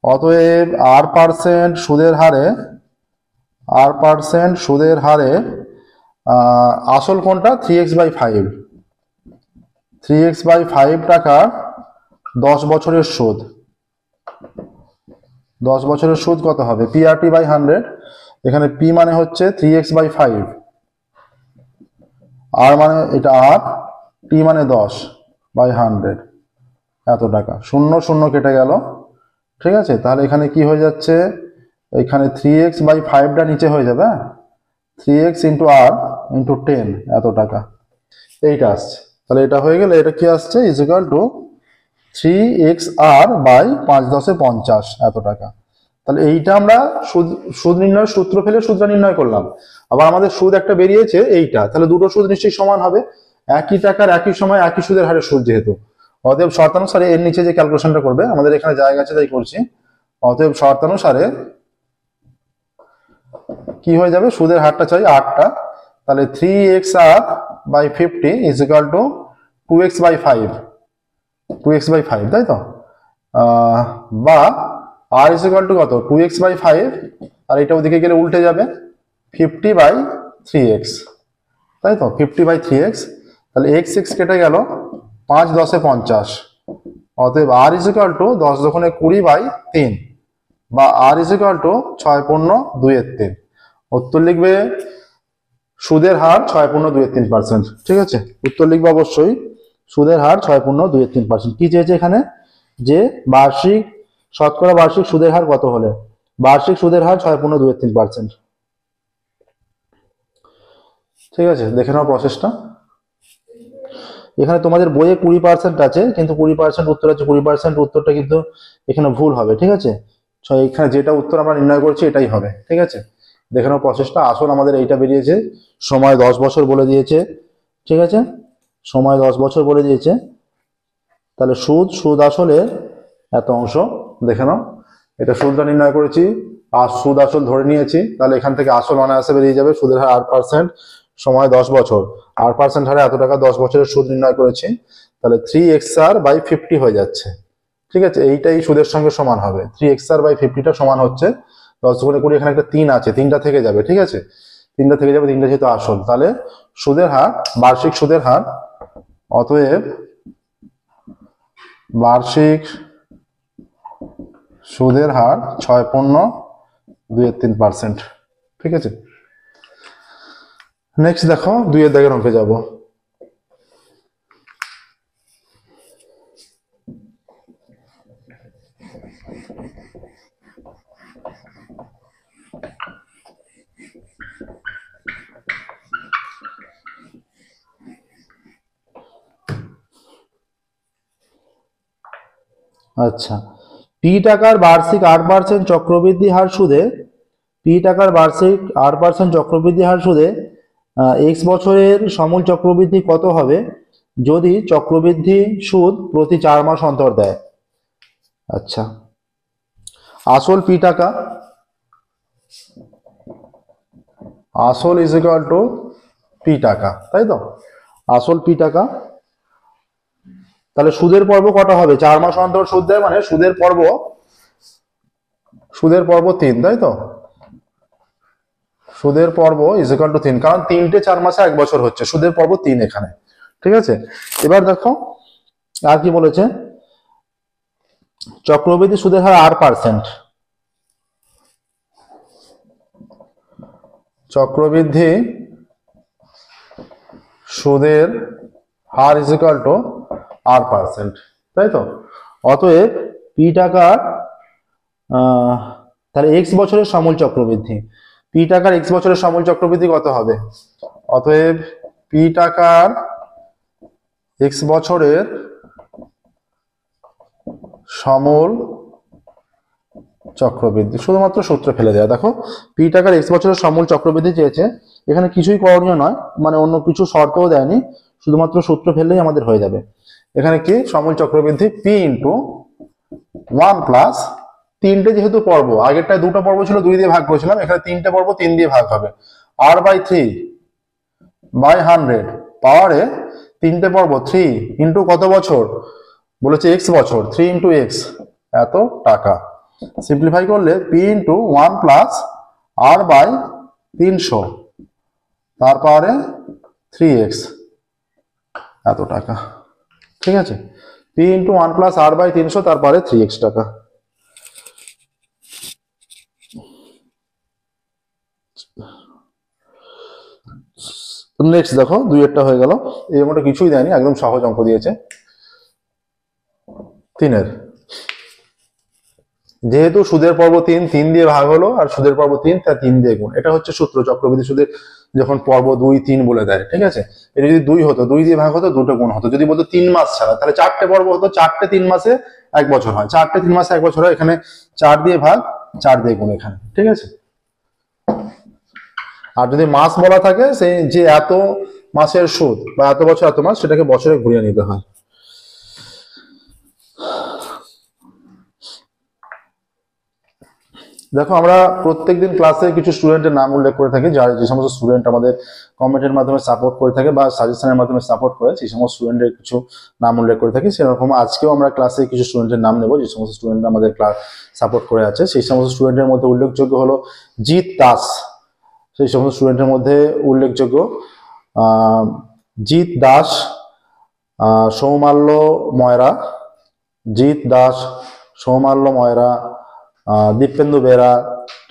অতএব r% সুদের হারে আসল কোনটা 3x/5, 3x/5 টাকা 10 বছরের সুদ, 10 বছরের সুদ কত হবে PRT/100, এখানে P মানে হচ্ছে 3x/5, R মানে এটা R, T মানে 10/100 এত টাকা, 0 0 কেটে গেল, ঠিক আছে। তাহলে এখানে কি হয়ে যাচ্ছে, এখানে 3x/5টা নিচে হয়ে যাবে, 3x ইন্টু R ইন্টু 10 এত টাকা, এইটা আসছে। তাহলে এটা হয়ে গেলে এটা কি আসছে ইজ ইকুয়াল টু 3xr/5 × 10 = 50 এত টাকা। তাহলে এইটা আমরা সুদ নির্ণয়ের সূত্র ফেলে সুদটা নির্ণয় করলাম। আবার আমাদের সুদ একটা বেরিয়েছে এইটা, তাহলে দুটো সুদ নিশ্চয়ই সমান হবে, একই টাকার একই সময় একই সুদের হারে সুদ যেহেতু। অতএব শর্তানুসারে এর নিচে যে ক্যালকুলেশনটা করবে, আমাদের এখানে জায়গা আছে তাই করছি, অতএব শর্তানুসারে কি হয়ে যাবে, সুদের হারটা চাই 8টা, তাহলে 3xr/50 is equal two 2x/5, 2x/5, তাই তো, বা r ইজ ইকুয়াল টু কত 2x/5, আর এটা ওদিকে গেলে উল্টে যাবে 50/3x, তাই তো, 50/3x, তাহলে x কেটে গেল, 5 × 10 = 50, অতএব r ইজ ইকুয়াল টু 10 × 20/3, বা r ইজ ইকুয়াল টু 6/2/3। উত্তর লিখবে সুদের হার 6/2/3%, ঠিক আছে, উত্তর লিখবে অবশ্যই সুদের হার 6/2/3%। কি চেয়েছে এখানে, যে শতকরা বার্ষিক সুদের হার কত হলে, বার্ষিক সুদের হার 6/2/3%, ঠিক আছে। দেখে নাও প্রসেসটা, এখানে তোমাদের বইয়ে 20% আছে, কিন্তু 20% উত্তর আছে, 20% উত্তরটা কিন্তু এখানে ভুল হবে, ঠিক আছে। এখানে যেটা উত্তর আমরা নির্ণয় করছি এটাই হবে, ঠিক আছে। দেখে নাও প্রসেসটা, আসল আমাদের এইটা বেরিয়েছে, সময় 10 বছর বলে দিয়েছে, ঠিক আছে, সময় 10 বছর বলে দিয়েছে, তাহলে সুদ আসলে এত অংশ, দেখে নাও এটা সুদটা নির্ণয় করেছি আর সুদ আসল ধরে নিয়েছি, তাহলে এখান থেকে আসল অনায়াসে বেরিয়ে যাবে, সুদের হার 8%, সময় 10 বছর, 8% হারে এত টাকা 10 বছরের সুদ নির্ণয় করেছি, তাহলে 3xr/50 হয়ে যাচ্ছে, ঠিক আছে। এইটাই সুদের সঙ্গে সমান হবে, 3xr/50টা সমান হচ্ছে 10 × 20, এখানে একটা 3 আছে, 3টা থেকে যাবে, ঠিক আছে, 3টা থেকে যাবে, 3টা যেহেতু আসল, তাহলে সুদের হার, বার্ষিক সুদের হার, অতএব বার্ষিক সুদের হার 6/2/3%, ঠিক আছে। নেক্সট দেখো 2 দাগের অঙ্কে যাব। আচ্ছা, পি টাকার বার্ষিক 8% চক্রবৃদ্ধি হার সুদে, পি টাকার বার্ষিক 8% চক্রবৃদ্ধি হার সুদে এক্স বছরের সমূল চক্রবৃদ্ধি কত হবে যদি চক্রবৃদ্ধি সুদ প্রতি 4 মাস অন্তর দেয়? আচ্ছা, আসল পি টাকা, আসল ইজ ইকুয়াল টু পি টাকা, তাই তো? আসল পি টাকা, তাহলে সুদের পর্ব কটা হবে? 4 মাস অন্তর সুদ দেয় মানে সুদের পর্ব 3, তাই তো? সুদের পর্ব ইজ ইকুয়াল টু 3, কারণ 3টে 4 মাসে 1 বছর হচ্ছে, সুদের পর্ব 3 এখানে, ঠিক আছে? এবার দেখো আর কি বলেছে, চক্রবৃদ্ধি সুদের হার 8%, চক্রবৃদ্ধি সুদের হার ইজ ইকুয়াল টু 8%, তাই তো? অতএব পি টাকার তাহলে এক্স বছরের সমূল চক্রবৃদ্ধি, পি টাকার এক্স বছরের সমূল চক্রবৃদ্ধি কত হবে? অতএব পি টাকার এক্স বছরের সমূল চক্রবৃদ্ধি, শুধুমাত্র সূত্র ফেলে দেওয়া। দেখো পি টাকার এক্স বছরের সমূল চক্রবৃদ্ধি চেয়েছে, এখানে কিছুই করণীয় নয়, মানে অন্য কিছু শর্তও দেয়নি, শুধুমাত্র সূত্র ফেললেই আমাদের হয়ে যাবে। এখানে কি সমূল চক্রবৃদ্ধি পি ইন্টু 1 প্লাস, 3টে যেহেতু পর্ব, আগেরটায় 2টা পর্ব ছিল 2 দিয়ে ভাগ করেছিলাম, এখানে 3টে পর্ব 3 দিয়ে ভাগ হবে, r/3/100 পাওয়ারে 3টে পর্ব 3 ইন্টু কত বছর বলেছে? x বছর, 3 ইন্টু এক্স, এত টাকা। সিম্পলিফাই করলে পি ইন্টু 1 প্লাস r/300 তার পাওয়ারে 3x, এত টাকা, ঠিক আছে? পি ইন্টু 1 প্লাস r/300 তার পাওয়ারে 3x টাকা। নেক্সট দেখো 2-এরটা হয়ে গেল, এর মধ্যে কিছুই দেয়নি, একদম সহজ অঙ্ক দিয়েছে। 3-এর, যেহেতু সুদের পর্ব 3 দিয়ে ভাগ হলো, আর সুদের পর্ব 3 তার 3 দিয়ে গুণ, এটা হচ্ছে সূত্র চক্রবৃদ্ধি সুদের যখন পর্ব 2, 3 বলে দেয়, ঠিক আছে? এটা যদি 2 হতো, 2 দিয়ে ভাগ হতো, 2টা গুণ হতো। যদি বলতো 3 মাস ছাড়া, তাহলে 4টে পর্ব হতো, 4টে 3 মাসে 1 বছর হয়, 4টে 3 মাসে 1 বছর হয়, এখানে 4 দিয়ে ভাগ, 4 দিয়ে গুণ এখানে, ঠিক আছে? আর যদি মাস বলা থাকে, সেই যে এত মাসের সুদ বা এত বছর এত মাস, সেটাকে বছরে ঘুরিয়ে নিতে হয়। দেখো আমরা প্রত্যেকদিন ক্লাসে কিছু স্টুডেন্টের নাম উল্লেখ করে থাকি, যে সমস্ত স্টুডেন্ট আমাদের কমেন্টের মাধ্যমে সাপোর্ট করে থাকে বা সাজেশনের মাধ্যমে সাপোর্ট করে, সেই সমস্ত স্টুডেন্টের কিছু নাম উল্লেখ করে থাকি। সেরকম আজকেও আমরা ক্লাসে কিছু স্টুডেন্টের নাম নেব, যে সমস্ত স্টুডেন্ট আমাদের ক্লাস সাপোর্ট করে আছে। সেই সমস্ত স্টুডেন্টের মধ্যে উল্লেখযোগ্য হলো জিৎ দাস, সেই সমস্ত স্টুডেন্টের মধ্যে উল্লেখযোগ্য জিৎ দাস, সৌমাল্য ময়রা, জিৎ দাস, সৌমাল্য ময়রা, দীপেন্দু বেরা,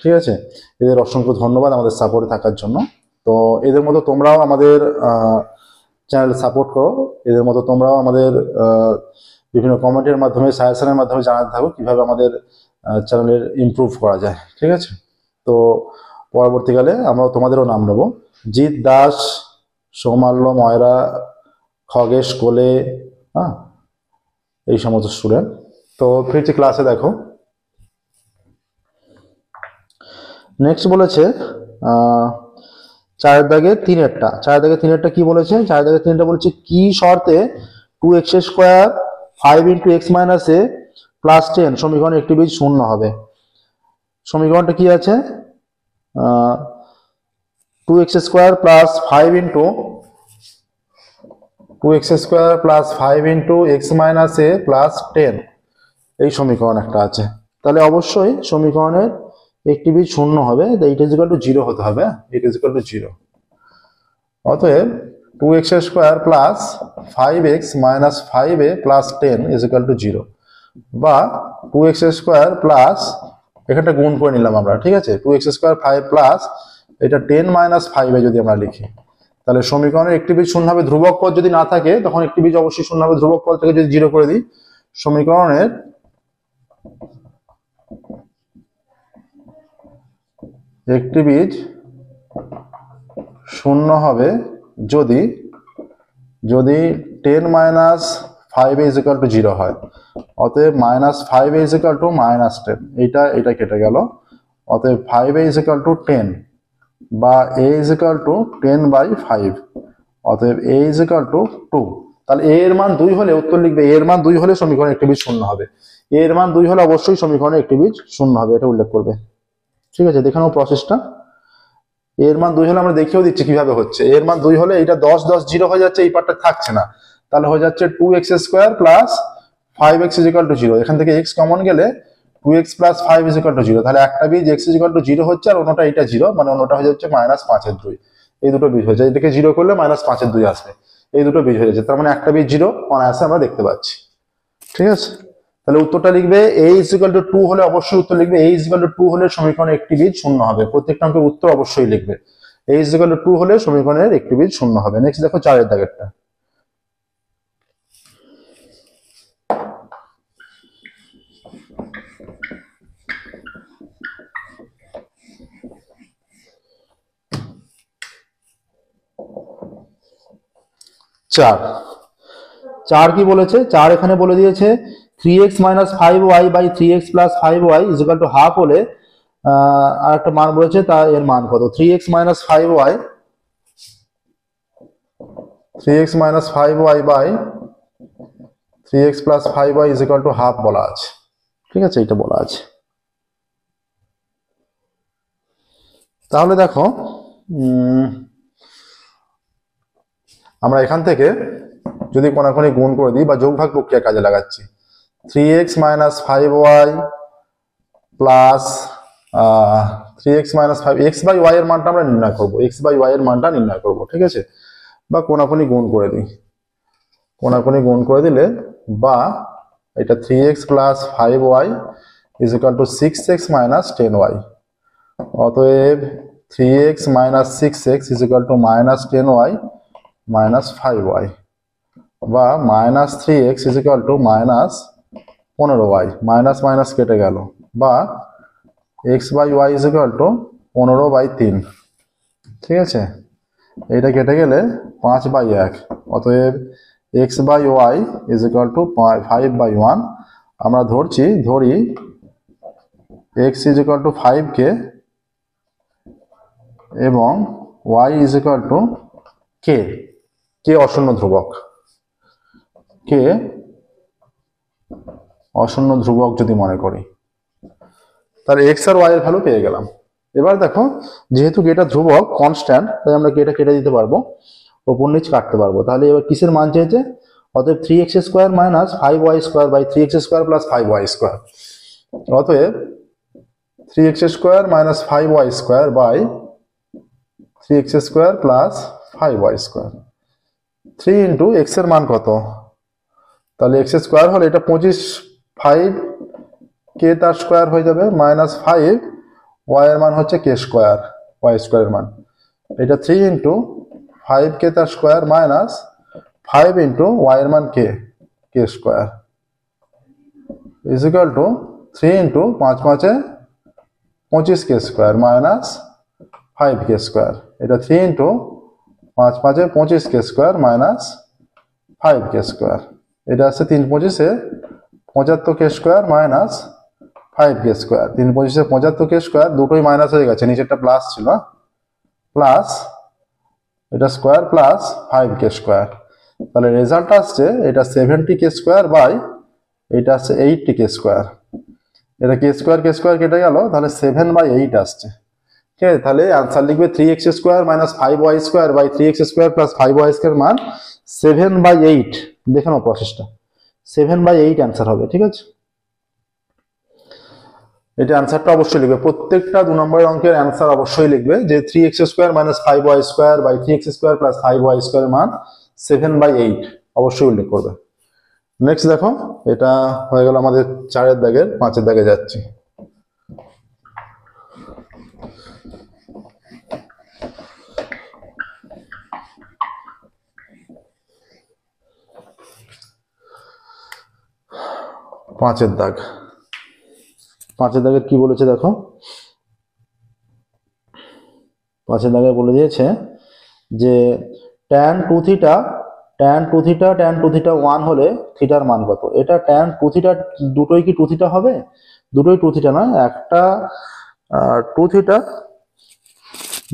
ঠিক আছে? এদের অসংখ্য ধন্যবাদ আমাদের সাপোর্টে থাকার জন্য। তো এদের মতো তোমরাও আমাদের চ্যানেল সাপোর্ট করো, এদের মতো তোমরাও আমাদের বিভিন্ন কমেন্টের মাধ্যমে, সাজেশনের মাধ্যমে জানাতে থাকো কিভাবে আমাদের চ্যানেলের ইমপ্রুভ করা যায়, ঠিক আছে? তো পরবর্তীকালে আমরা তোমাদেরও নাম নেব, জিৎ দাস, সৌমাল্য ময়রা, খগেশ কোলে, হ্যাঁ, এই সমস্ত স্টুডেন্ট। তো ফিরছি ক্লাসে। দেখো নেক্সট বলেছে 4 দাগের 3-এরটা, 4 দাগের 3-এরটা কি বলেছে? 4 দাগের 3-এরটা বলেছে কি শর্তে 2x square 5 into x minus a plus 10 সমীকরণ একটি বীজ শূন্য হবে। সমীকরণটা কি আছে? 2x square plus 5 into 2x square plus 5 into x minus a plus 10, এই সমীকরণ একটা আছে। তাহলে অবশ্যই সমীকরণের একটি বীজ শূন্য হবে, ইট ইজ ইকুয়াল টু 0 হতে হবে, ইট ইজ ইকুয়াল টু 0। অতএব 2x square plus 5x minus 5a plus 10 is equal two 0, বা 2x স্কোয়ার প্লাস, এখানটা গুণ করে নিলাম আমরা, ঠিক আছে? 2x স্কোয়ার 5 প্লাস এটা 10 মাইনাস 5a যদি আমরা লিখি, তাহলে সমীকরণের একটি বীজ শূন্য হবে। ধ্রুবক পদ যদি না থাকে তখন একটি বীজ অবশ্যই শূন্য হবে, ধ্রুবক পদ থেকে যদি 0 করে দিই, সমীকরণের একটি বীজ শূন্য হবে যদি 10 minus 5a is equal two 0 হয়। অতএব -5a ইজ ইকুয়াল টু -10, এটা কেটে গেল। অতএব 5a ইজ ইকুয়াল টু 10 বা a ইজ ইকুয়াল টু 10/5, অতএব a ইজ ইকুয়াল টু 2। তাহলে a এর মান 2 হলে উত্তর লিখবে a এর মান 2 হলে সমীকরণে একটি বীজ শূন্য হবে, a এর মান 2 হলে অবশ্যই সমীকরণে একটি বীজ শূন্য হবে, এটা উল্লেখ করবে। ঠিক আছে, দেখে নাও প্রসেসটা। এর মান 2 হলে আমরা দেখিয়েও দিচ্ছি কিভাবে হচ্ছে। এর মান 2 হলে এটা 10 10 0 হয়ে যাচ্ছে, এই পার্টটা থাকছে না, তাহলে হয়ে যাচ্ছে 2x square plus 5x is equal two 0। এখান থেকে x কমন গেলে 2x plus 5 is equal two 0। তাহলে একটা বীজ x ইজ ইকুয়াল টু 0 হচ্ছে, আর অন্যটা এটা 0, মানে অন্যটা হয়ে যাচ্ছে -5/2। এই দুটো বীজ হয়ে যায়, এটাকে 0 করলে -5/2 আসবে, এই দুটো বীজ হয়ে যাচ্ছে। তার মানে একটা বীজ 0 অনায়াসে আমরা দেখতে পাচ্ছি। ঠিক আছে, তাহলে উত্তরটা লিখবে a ইজ ইকুয়াল টু 2 হলে অবশ্যই উত্তর লিখবে a ইজ ইকুয়াল টু 2 হলে সমীকরণে একটি বীজ শূন্য হবে। প্রত্যেকটা অঙ্কের উত্তর অবশ্যই লিখবে a ইজ ইকুয়াল টু 2 হলে সমীকরণের একটি বীজ শূন্য হবে। নেক্সট দেখো 4 দাগেরটা। চার কি বলেছে? 4 এখানে বলে দিয়েছে 3x - 5y by 3x plus 5y is equal to half হলে আর একটা মান বলেছে, তা এর মান কত? 3x - 5y by 3x plus 5y is equal to half বলা আছে। ঠিক আছে, এটা বলা আছে। তাহলে দেখো আমরা এখান থেকে যদি কোনাকুনি গুণ করে দিই বা যোগভাগ প্রক্রিয়া কাজে লাগাচ্ছি, 3x - 5y plus 3x - 5 x by y এর মানটা আমরা নির্ণয় করব, x বাই y এর মানটা নির্ণয় করব। ঠিক আছে, বা কোনাকুনি গুণ করে দিই, কোনাকুনি গুণ করে দিলে, বা এটা 3x plus 5y is equal to 6x minus 10y। অতএব 3x minus 6x is equal to minus 10y minus 5y, বা minus 3x is equal to minus 15y, minus minus কেটে গেল, বা x by y is equal to 15/3। ঠিক আছে, এটা কেটে গেলে 5/1, অতএব x by y is equal to 5/1। আমরা ধরি x ইজ ইকুয়াল টু 5 কে এবং y ইজ ইকুয়াল টু কে অশূন্য ধ্রুবক, কে অশূন্য ধ্রুবক যদি মনে করি, তাহলে x আর y এর ভ্যালু পেয়ে গেলাম। এবার দেখো, যেহেতু এটা ধ্রুবক কনস্ট্যান্ট, তাই আমরা এটা কেটে দিতে পারবো, ওপর নিচ কাটতে পারবো। তাহলে এবার কিসের মান চেয়েছে? অতএব 3x square minus 5y square by 3x square plus 5y square. অতএব 3x square minus 5y square by 3x square plus 5y square. 3 into x এর মান কত? তাহলে x স্কোয়ার হলে এটা 25, 5 কে তার স্কোয়ার হয়ে যাবে, মাইনাস 5 y এর মান হচ্ছে কে স্কোয়ার, y স্কোয়ারের মান। এটা 3 ইন্টু 5 কে তার স্কোয়ার মাইনাস 5 ইন্টু y এর মান k square is equal to 3 into 5 5 25 k square minus 5 k square. এটা 3 into 5 5 25 k square minus 5 k square. এটা আছে 3 25 75 k square minus 5 k square. 3 25 75 k square, দুটোই মাইনাস হয়ে গেছে, নিচেরটা প্লাস ছিল, প্লাস এটা স্কোয়ার প্লাস 5 কে স্কোয়ার। তাহলে রেজাল্ট আসছে এটা 70 কে স্কোয়ার বাই এটা আসছে 80 কে স্কোয়ার। এটা কে স্কোয়ার কেটে গেল, তাহলে 7/8 আসছে। ঠিক আছে, তাহলে আনসার লিখবে 3x square minus 5y square by 3x square plus 5y square মান 7/8। দেখে নাও প্রসেসটা, 7/8 অ্যান্সার হবে। ঠিক আছে, এটা অ্যান্সারটা অবশ্যই লিখবে, প্রত্যেকটা 2 নম্বরের অঙ্কের অ্যান্সার অবশ্যই লিখবে যে 3x square minus 5y square by 3x square plus 5y square মান 7/8 অবশ্যই উল্লেখ করবে। নেক্সট দেখো, এটা হয়ে গেল আমাদের 4 দাগের। 5 দাগে যাচ্ছি। পাঁচের দাগের কি বলেছে দেখো, 5 দাগে বলে দিয়েছে যে tan 2θ ট্যান টু থিটা 1 হলে থিটার মান কত? এটা ট্যান টু থিটা, দুটোই কি টু থিটা হবে? দুটোই টু থিটা না, একটা টু থিটা,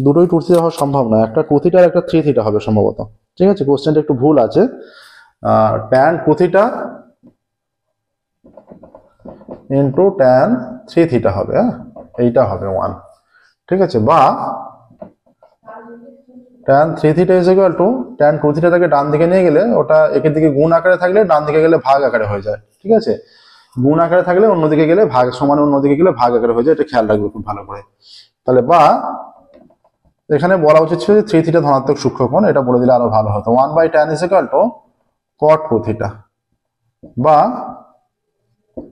দুটোই টু থিটা হওয়া সম্ভব না, একটা টু থিটা আর একটা থ্রি থিটা হবে সম্ভবত। ঠিক আছে, কোশ্চেনটা একটু ভুল আছে। Tan two theta into tan three theta হবে, হ্যাঁ এইটা হবে 1। ঠিক আছে, বা tan three theta is equal to tan two থিটাটাকে ডান দিকে নিয়ে গেলে ওটা একের দিকে গুণ আকারে থাকলে ডান দিকে গেলে ভাগ আকারে হয়ে যায়। ঠিক আছে, গুণ আকারে থাকলে অন্যদিকে গেলে ভাগ সমান, অন্যদিকে গেলে ভাগ আকারে হয়ে যায়, এটা খেয়াল রাখবে খুব ভালো করে। তাহলে বা এখানে বলা উচিত ছিল যে থ্রি থিটা ধনাত্মক সূক্ষ্মকোণ, এটা বলে দিলে আরো ভালো হতো। 1/tan is equal to cot 2 theta, বা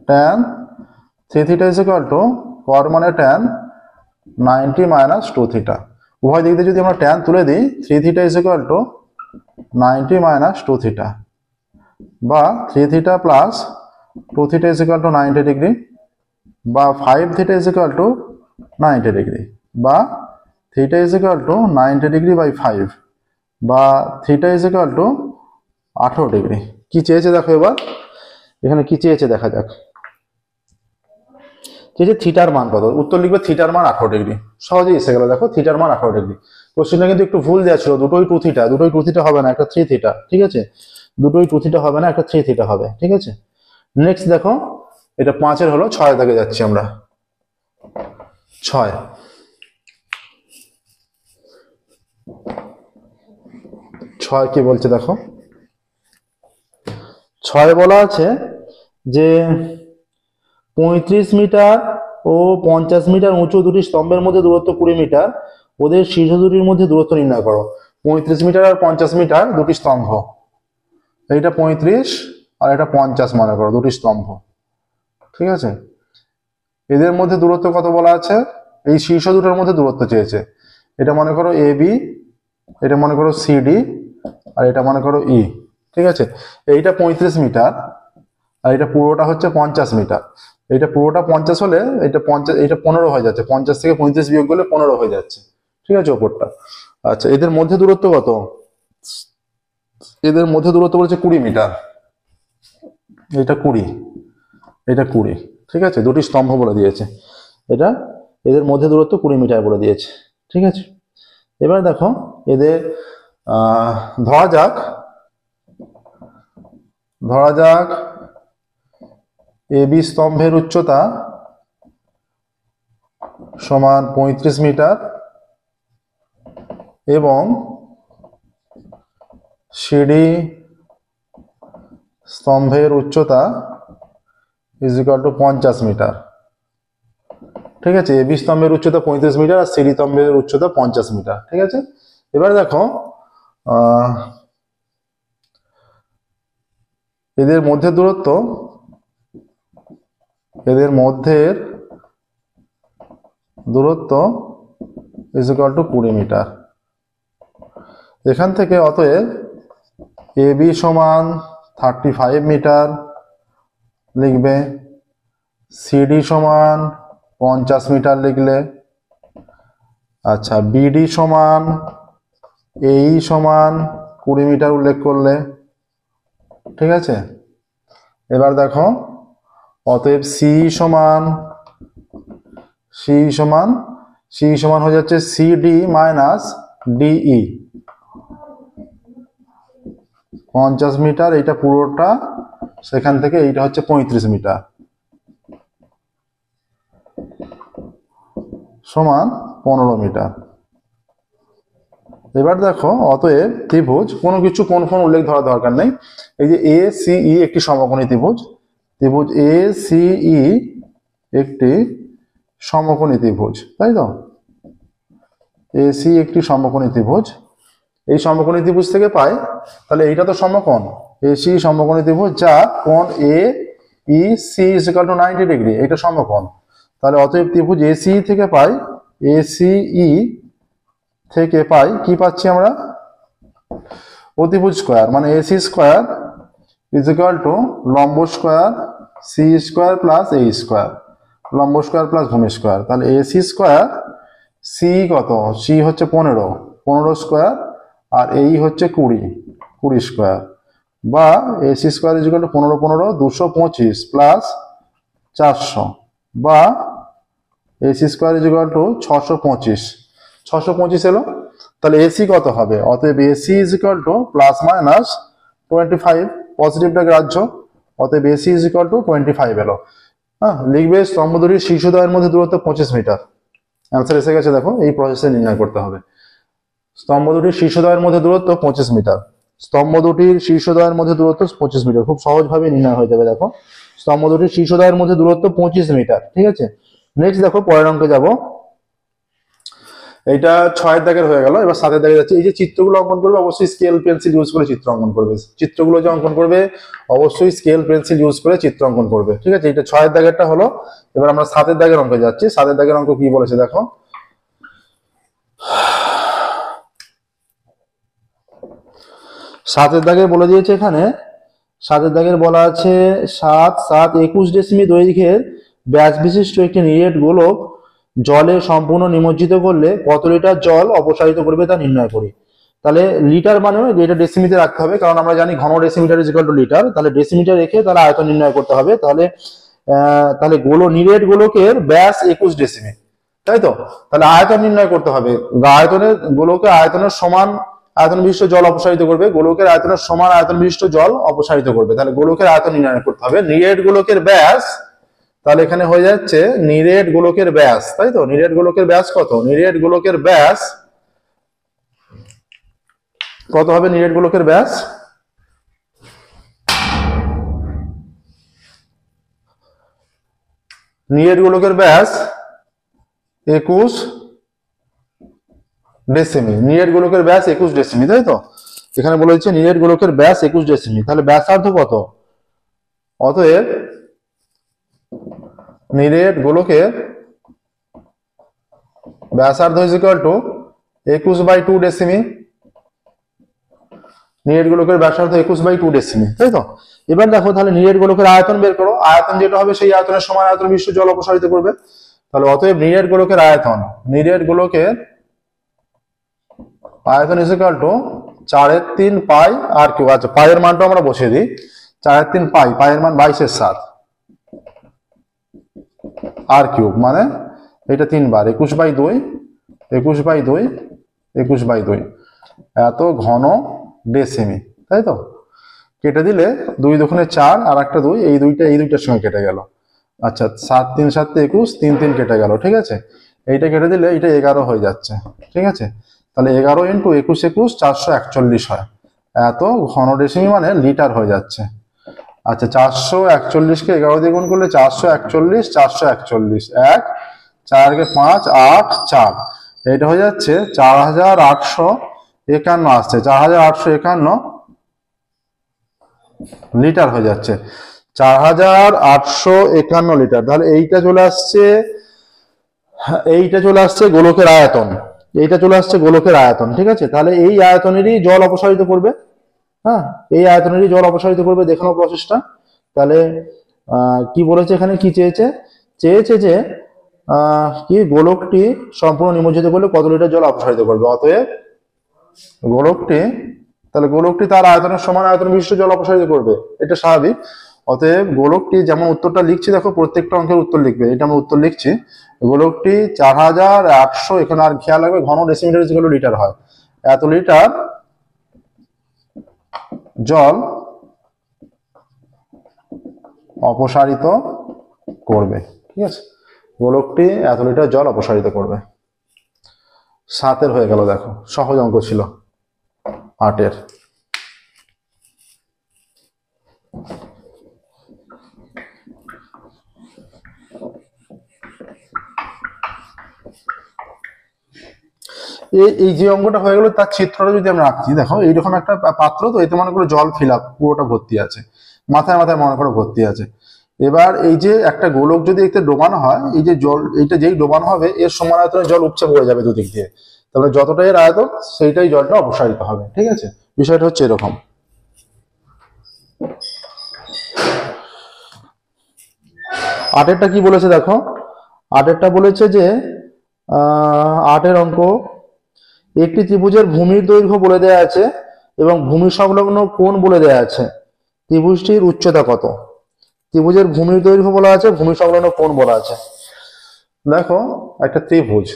tan three theta is equal to cot মানে tan 90 মাইনাস 2 থিটা। উভয় দিক দিয়ে যদি আমরা tan তুলে দিই, three theta is equal to 90 minus 2 theta, বা three theta plus 2 theta is equal to 90 degree, বা 5 theta is equal to 90 degree, বা theta is equal to 90 degree by 5, বা theta is equal two 18 degree. কি চেয়েছে দেখো, এবার এখানে কি চেয়েছে দেখা যাক। চেয়েছে থিটার মান কত, উত্তর লিখবে থিটার মান 18 ডিগ্রি। সহজেই এসে গেল, দেখো থিটার মান 18 ডিগ্রি। কোশ্চেনটা কিন্তু একটু ভুল দেওয়া ছিল, দুটোই টু থিটা, দুটোই টু থিটা হবে না, একটা থ্রি থিটা। ঠিক আছে, দুটোই টু থিটা হবে না, একটা থ্রি থিটা হবে। ঠিক আছে, নেক্সট দেখো, এটা 5-এর হলো, 6 থেকে যাচ্ছি আমরা। 6 কি বলছে দেখো, 6 বলা আছে যে 35 মিটার ও 50 মিটার উঁচু দুটি স্তম্ভের মধ্যে দূরত্ব 20 মিটার, ওদের শীর্ষ দুটির মধ্যে দূরত্ব নির্ণয় করো। 35 মিটার আর 50 মিটার দুটি স্তম্ভ, এইটা 35 আর এটা 50 মনে করো, দুটি স্তম্ভ। ঠিক আছে, এদের মধ্যে দূরত্ব কত বলা আছে? এই শীর্ষ দুটোর মধ্যে দূরত্ব চেয়েছে। এটা মনে করো এ বি, এটা মনে করো সিডি, আর এটা মনে করো ই। ঠিক আছে, এইটা 35 মিটার আর এটা পুরোটা হচ্ছে 50 মিটার। এইটা পুরোটা 50 হলে এটা 50, এটা 15 হয়ে যাচ্ছে, 50 থেকে 35 বিয়োগ করলে 15 হয়ে যাচ্ছে। ঠিক আছে, ওপরটা। আচ্ছা, এদের মধ্যে দূরত্ব কত? এদের মধ্যে দূরত্ব বলেছে 20 মিটার, এটা 20, এটা 20। ঠিক আছে, দুটি স্তম্ভ বলে দিয়েছে, এটা এদের মধ্যে দূরত্ব 20 মিটার বলে দিয়েছে। ঠিক আছে, এবার দেখো এদের ধরা যাক এ বি স্তম্ভের উচ্চতা সমান 35 মিটার এবং সিডি স্তম্ভের উচ্চতা ইজ ইকুয়াল টু 50 মিটার। ঠিক আছে, এ বি স্তম্ভের উচ্চতা 35 মিটার আর সিডি স্তম্ভের উচ্চতা 50 মিটার। ঠিক আছে, এবার দেখো এদের মধ্যে দূরত্ব, এদের মধ্যের দূরত্ব ইজ ইকুয়াল টু 20 মিটার। এখান থেকে অতএব এ বি সমান 35 মিটার লিখবে, সিডি সমান 50 মিটার লিখলে, আচ্ছা বিডি সমান এই সমান 20 মিটার উল্লেখ করলে। ঠিক আছে, এবার দেখো অতএব সি সমান হয়ে যাচ্ছে সিডি মাইনাস ডিই, 50 মিটার এইটা পুরোটা, সেখান থেকে এইটা হচ্ছে 35 মিটার সমান 15 মিটার। এবার দেখো অতএব ত্রিভুজ, কোনো কিছু কোন উল্লেখ ধরা দরকার নেই। এই যে এ সি ই একটি সমকোণী ত্রিভুজ, ত্রিভুজ এ সি ই একটি সমকোণী ত্রিভুজ, তাই তো? এ সি একটি সমকোণী ত্রিভুজ, এই সমকোণী ত্রিভুজ থেকে পাই, তাহলে এইটা তো সমকোণ, এ সি সমকোণী ত্রিভুজ যা কোণ A E C is equal to 90 degree, এইটা সমকোণ। তাহলে অতএব ত্রিভুজ এ সি থেকে পাই, এ সি ই থেকে পাই, কি পাচ্ছি আমরা? অতিভুজ স্কয়ার, মানে AC square is equal to লম্ব স্কয়ার সি স্কয়ার প্লাস এ স্কয়ার, লম্ব স্কয়ার প্লাস ভূমি স্কয়ার। তাহলে এসি স্কয়ার, সি কত? সি হচ্ছে 15 স্কয়ার, আর এই হচ্ছে 20, 20 স্কোয়ার, বা AC square is equal two 15 15 225 plus 400, বা AC square is equal two 625 এলো। তাহলে এসি কত হবে? অতএব AC is equal two plus minus 25, পজিটিভটা গ্রাহ্য, অতএব এসি ইজ ইকুয়াল টু 25 এলো। হ্যাঁ, লিখবে স্তম্ভ দুটির শীর্ষদ্বয়ের মধ্যে দূরত্ব 25 মিটার। অ্যান্সার এসে গেছে, দেখো এই প্রসেসে নির্ণয় করতে হবে। স্তম্ভ দুটির শীর্ষদ্বয়ের মধ্যে দূরত্ব 25 মিটার, স্তম্ভ দুটির শীর্ষদ্বয়ের মধ্যে দূরত্ব 25 মিটার, খুব সহজভাবে নির্ণয় হয়ে যাবে। দেখো স্তম্ভ দুটির শীর্ষদ্বয়ের মধ্যে দূরত্ব 25 মিটার, ঠিক আছে। নেক্সট দেখো পরের অঙ্কে যাব। এইটা 6 দাগের হয়ে গেল, এবার 7 দাগে যাচ্ছে। এই যে চিত্রগুলো অঙ্কন করবে অবশ্যই স্কেল পেন্সিল ইউজ করে চিত্র অঙ্কন করবে। চিত্রগুলো যে অঙ্কন করবে অবশ্যই স্কেল পেন্সিল ইউজ করে চিত্র অঙ্কন করবে, ঠিক আছে। এটা 6 দাগেরটা হলো। এবার আমরা 7 দাগের অঙ্কে যাচ্ছি। 7 দাগের অঙ্ক কি বলেছে দেখো। 7 দাগে বলে দিয়েছে এখানে, 7 দাগের বলা আছে 7 7 21 ডেসিমি দৈর্ঘ্যের ব্যাস বিশিষ্ট একটি নিরেট গোলক জলে সম্পূর্ণ নিমজ্জিত করলে কত লিটার জল অপসারিত করবে তা নির্ণয় করি। তাহলে লিটার মানে এটা ডেসিমিতে রাখতে হবে, কারণ আমরা জানি ঘন decimetre is equal two litre. তাহলে ডেসিমিটার রেখে তাহলে আয়তন নির্ণয় করতে হবে। তাহলে নিরেট গোলকের ব্যাস 21 ডেসিমি, তাই তো। তাহলে আয়তন নির্ণয় করতে হবে। গোলকের আয়তনের সমান আয়তন বিশিষ্ট জল অপসারিত করবে, গোলকের আয়তনের সমান আয়তন বিশিষ্ট জল অপসারিত করবে। তাহলে গোলকের আয়তন নির্ণয় করতে হবে। নিরেট গোলকের ব্যাস, তাহলে এখানে হয়ে যাচ্ছে নিরেট গোলকের ব্যাস, তাই তো। নিরেট গোলকের ব্যাস কত? নিরেট গোলকের ব্যাস কত হবে? নিরেট গোলকের ব্যাস নিরেট গোলকের ব্যাস 21 ডেসিমি। নিরেট গোলকের ব্যাস 21 ডেসিমি, তাই তো। এখানে বলেছে নিরেট গোলকের ব্যাস 21 ডেসিমি। তাহলে ব্যাসার্ধ কত? অতএব নিরেট গোলকের ব্যাসার্ধ ইজ ইকুয়াল টু 21/2 ডেসিমি। নিরেট গোলকের ব্যাসার্ধ 21/2 ডেসিমি, তাই তো। এবার দেখো তাহলে নিরেট গোলকের আয়তন বের করো। আয়তন যেটা হবে সেই আয়তনের সমান আয়তন বিশিষ্ট জল অপসারিত করবে। তাহলে অতএব নিরেট গোলকের আয়তন, নিরেট গোলকের আয়তন is equal to 4/3 pi r cube. আচ্ছা, পাইয়ের মানটা আমরা বসিয়ে দিই। 4/3 পাই, পাইয়ের মান 22/7 আর কিউব, মানে এটা 3 বার 21/2 21/2 21/2 এত ঘন ডেসিমি, তাই তো। কেটে দিলে 2 দুগুণে 4 আর একটা 2, এই দুইটার সঙ্গে কেটে গেল। আচ্ছা, 7 3 7 21 3 3 কেটে গেল, ঠিক আছে। এইটা কেটে দিলে এটা 11 হয়ে যাচ্ছে, ঠিক আছে। তাহলে 11 × 21 21 441 হয়। এত ঘন ডেসিমি মানে লিটার হয়ে যাচ্ছে। আচ্ছা, 441 কে 11 দিয়ে গুণ করলে 441 441 1 4 কে 5 8 4, এটা হয়ে যাচ্ছে 4851 আসছে। 4851 লিটার হয়ে যাচ্ছে, 4851 লিটার। তাহলে এইটা চলে আসছে গোলকের আয়তন, এইটা চলে আসছে গোলকের আয়তন, ঠিক আছে। তাহলে এই আয়তনেরই জল অপসারিত করবে। হ্যাঁ, এই আয়তনেরই জল অপসারিত করবে। দেখানো প্রসেসটা। তাহলে কি বলেছে এখানে, কি চেয়েছে যে কি গোলকটি সম্পূর্ণ নিমজ্জিত করলে কত লিটার জল অপসারিত করবে। অতএব গোলকটি তার আয়তনের সমান আয়তন বিশিষ্ট জল অপসারিত করবে, এটা স্বাভাবিক। অতএব গোলকটি, যেমন উত্তরটা লিখছি দেখো, প্রত্যেকটা অঙ্কের উত্তর লিখবে। এটা আমরা উত্তর লিখছি। গোলকটি 4800, এখানে আর খেয়াল রাখবে ঘন decimetre is equal two litre হয়। এত লিটার জল অপসারিত করবে, ঠিক আছে। গোলকটি এত লিটার জল অপসারিত করবে। 7 হয়ে গেল। দেখো সহজ অঙ্ক ছিল। 8 এই যে অঙ্কটা হয়ে গেল, তার চিত্রটা যদি আমরা আঁকছি, দেখো এইরকম একটা পাত্র, তো এতে মনে করো জল ফিল আপ পুরোটা ভর্তি আছে, মাথায় মাথায় মনে করো ভর্তি আছে। এবার এই যে একটা গোলক যদি এতে ডোবানো হয়, এই যে জল, এইটা যেই ডোবানো হবে এর সমান আয়তনে জল উপচে পড়ে যাবে দুদিক দিয়ে। তাহলে যতটাই এর আয়তন সেইটাই জলটা অপসারিত হবে, ঠিক আছে। বিষয়টা হচ্ছে এরকম। আটেরটা কি বলেছে দেখো। আটেরটা বলেছে যে 8 অঙ্ক, একটি ত্রিভুজের ভূমির দৈর্ঘ্য বলে দেওয়া আছে এবং ভূমি সংলগ্ন কোণ বলে দেওয়া আছে। ত্রিভুজটির উচ্চতা কত? ত্রিভুজের ভূমির দৈর্ঘ্য বলা আছে, ভূমি সংলগ্ন কোণ বলা আছে। দেখো একটা ত্রিভুজ,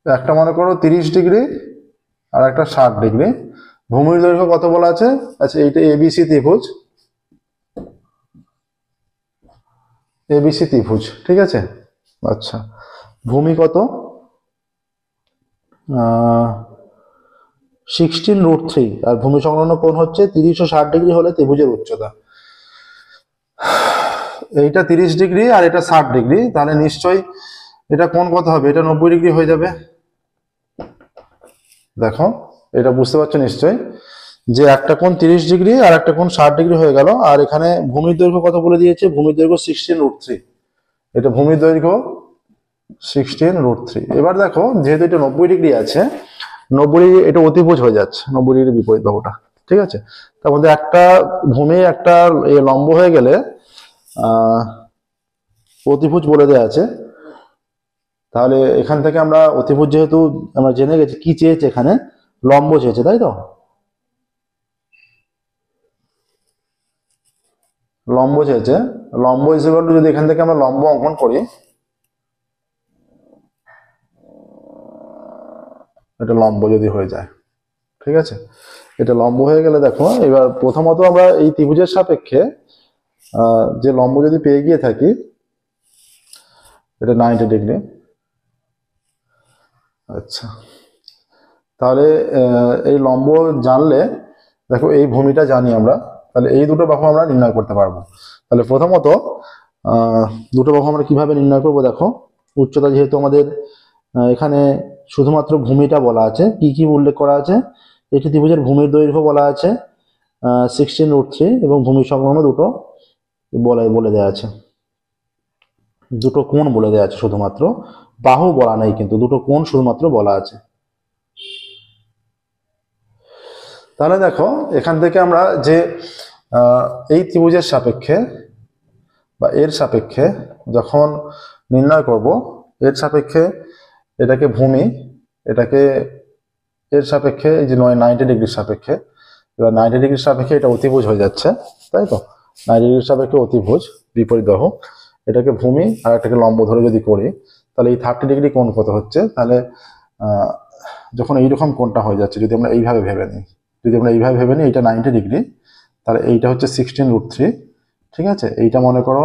একটা মনে করো 30 ডিগ্রি আর একটা 60 ডিগ্রি। ভূমির দৈর্ঘ্য কত বলা আছে? আচ্ছা, এইটা এবিসি ত্রিভুজ, এবিসি ত্রিভুজ, ঠিক আছে। আচ্ছা, ভূমি কত? 16√3, আর ভূমি সংলগ্ন কোণ হচ্ছে 30 ও 60 ডিগ্রি হলে ত্রিভুজের উচ্চতা। এইটা 30 ডিগ্রি আর এটা 60 ডিগ্রি, তাহলে নিশ্চয়ই এটা কোণ কত হবে? এটা 90 ডিগ্রি হয়ে যাবে। দেখো এটা বুঝতে পারছো নিশ্চয়ই যে একটা কোণ 30 ডিগ্রি আর একটা কোণ 60 ডিগ্রি হয়ে গেল। আর এখানে ভূমির দৈর্ঘ্য কত বলে দিয়েছে? ভূমির দৈর্ঘ্য 16√3, এটা ভূমির দৈর্ঘ্য 16√3। এবার দেখো যেহেতু এটা 90 ডিগ্রি আছে, 90 ডিগ্রি এটা অতিভুজ হয়ে যাচ্ছে, 90 ডিগ্রি বিপরীত বাহুটা, ঠিক আছে। তার মধ্যে একটা ভূমি একটা লম্ব হয়ে গেলে অতিভুজ বলে দেওয়া আছে। তাহলে এখান থেকে আমরা অতিভুজ যেহেতু আমরা জেনে গেছি, কি চেয়েছে এখানে? লম্ব চেয়েছে, তাই তো? লম্ব চেয়েছে। লম্ব ইকুয়াল টু, যদি এখান থেকে আমরা লম্ব অঙ্কন করি, এটা লম্ব যদি হয়ে যায়, ঠিক আছে, এটা লম্ব হয়ে গেলে দেখো এবার প্রথমত আমরা এই ত্রিভুজের সাপেক্ষে যে লম্ব যদি পেয়ে গিয়ে থাকি, এটা 90 ডিগ্রি। আচ্ছা, তাহলে এই লম্ব জানলে দেখো এই ভূমিটা জানি আমরা, তাহলে এই দুটো বাহু আমরা নির্ণয় করতে পারবো। তাহলে প্রথমত দুটো বাহু আমরা কিভাবে নির্ণয় করব? দেখো উচ্চতা যেহেতু আমাদের এখানে শুধুমাত্র ভূমিটা বলা আছে, কি কি উল্লেখ করা আছে? একটি ত্রিভুজের ভূমির দৈর্ঘ্য বলা আছে 16√3 এবং ভূমি সংলগ্ন দুটো বলে দেওয়া আছে, দুটো কোণ বলে দেওয়া আছে, শুধুমাত্র বাহু বলা নেই, কিন্তু দুটো কোণ শুধুমাত্র বলা আছে। তাহলে দেখো এখান থেকে আমরা যে এই ত্রিভুজের সাপেক্ষে বা এর সাপেক্ষে যখন নির্ণয় করব, এর সাপেক্ষে এটাকে ভূমি, এটাকে এর সাপেক্ষে এই যে 90 ডিগ্রির সাপেক্ষে, এবার 90 ডিগ্রির সাপেক্ষে এটা অতিভুজ হয়ে যাচ্ছে, তাই তো? 90 ডিগ্রির সাপেক্ষে অতিভুজ বিপরীত বাহু, এটাকে ভূমি আর এটাকে লম্ব ধরে যদি করি, তাহলে এই 30 ডিগ্রি কোণ কত হচ্ছে? তাহলে যখন এইরকম কোণটা হয়ে যাচ্ছে, যদি আমরা এইভাবে ভেবে নিই, এটা 90 ডিগ্রি, তাহলে এইটা হচ্ছে 16√3, ঠিক আছে। এইটা মনে করো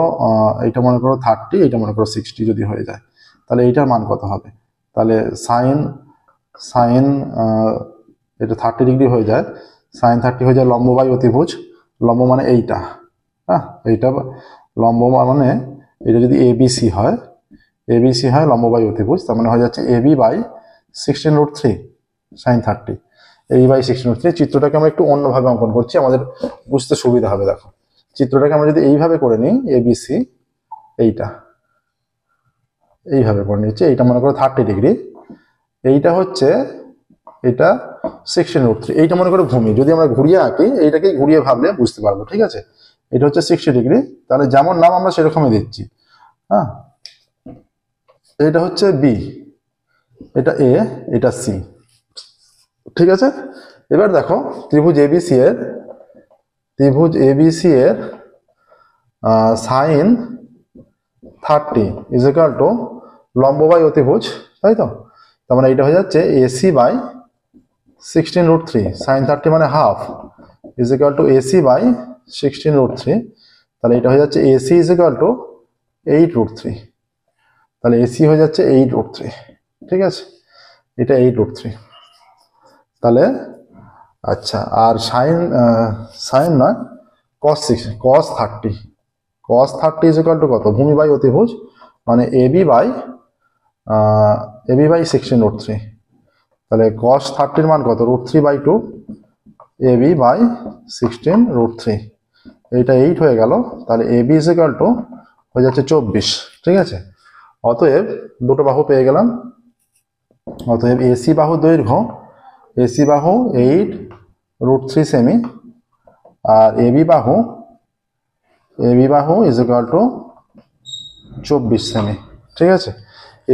30, এইটা মনে করো 60 যদি হয়ে যায়, তাহলে এইটার মান কত হবে? তাহলে সাইন এটা 30 ডিগ্রি হয়ে যায়, সাইন 30 হয়ে যায় লম্ব বাই অতিভুজ। লম্ব মানে এইটা, হ্যাঁ, এইটা লম্ব মানে এটা যদি এবিসি হয়, লম্ব বাই অতিভুজ, তার মানে হয়ে যাচ্ছে A B by 16√3 sine 30, A B by 16√3। চিত্রটাকে আমরা একটু অন্যভাবে অঙ্কন করছি, আমাদের বুঝতে সুবিধা হবে। দেখো চিত্রটাকে আমরা যদি এইভাবে করে নিই, এবিসি এইভাবে করে নিচ্ছি, এইটা মনে করো 30 ডিগ্রি, এইটা হচ্ছে এটা 16√3, এইটা মনে করো ভূমি। যদি আমরা ঘুরিয়ে আঁকি, এইটাকে ঘুরিয়ে ভাবলে বুঝতে পারবো, ঠিক আছে। এটা হচ্ছে 60 ডিগ্রি, তাহলে যেমন নাম আমরা সেরকমই দিচ্ছি, হ্যাঁ। এটা হচ্ছে বি, এটা এ, এটা সি, ঠিক আছে। এবার দেখো ত্রিভুজ এবিসি এর সাইন 30 ইজ ইকুয়াল টু লম্ব বাই অতিভুজ, তাই তো? তার মানে এটা হয়ে যাচ্ছে এসি বাই 16√3, সাইন 30 মানে half, is equal to A C by 16√3। তাহলে এটা হয়ে যাচ্ছে এসি ইজ ইকুয়াল টু 8√3, তাহলে এসি হয়ে যাচ্ছে 8√3, ঠিক আছে, এটা 8√3। তাহলে আচ্ছা, আর সাইন নয়, cos 30 ইজ ইকুয়াল টু কত? ভূমি বাই অতিভুজ, মানে এবি বাই 16√3। তাহলে cos 30 মান কত? √3/2 এবি বাই 16√3, এইটা 8 হয়ে গেল। তাহলে এবি ইজ ইকুয়াল টু হয়ে যাচ্ছে 24, ঠিক আছে। অতএব দুটো বাহু পেয়ে গেলাম। অতএব এসি বাহু দৈর্ঘ্য, 8√3 সেমি, আর এবি বাহু ইজ ইকুয়াল টু 24 সেমি, ঠিক আছে,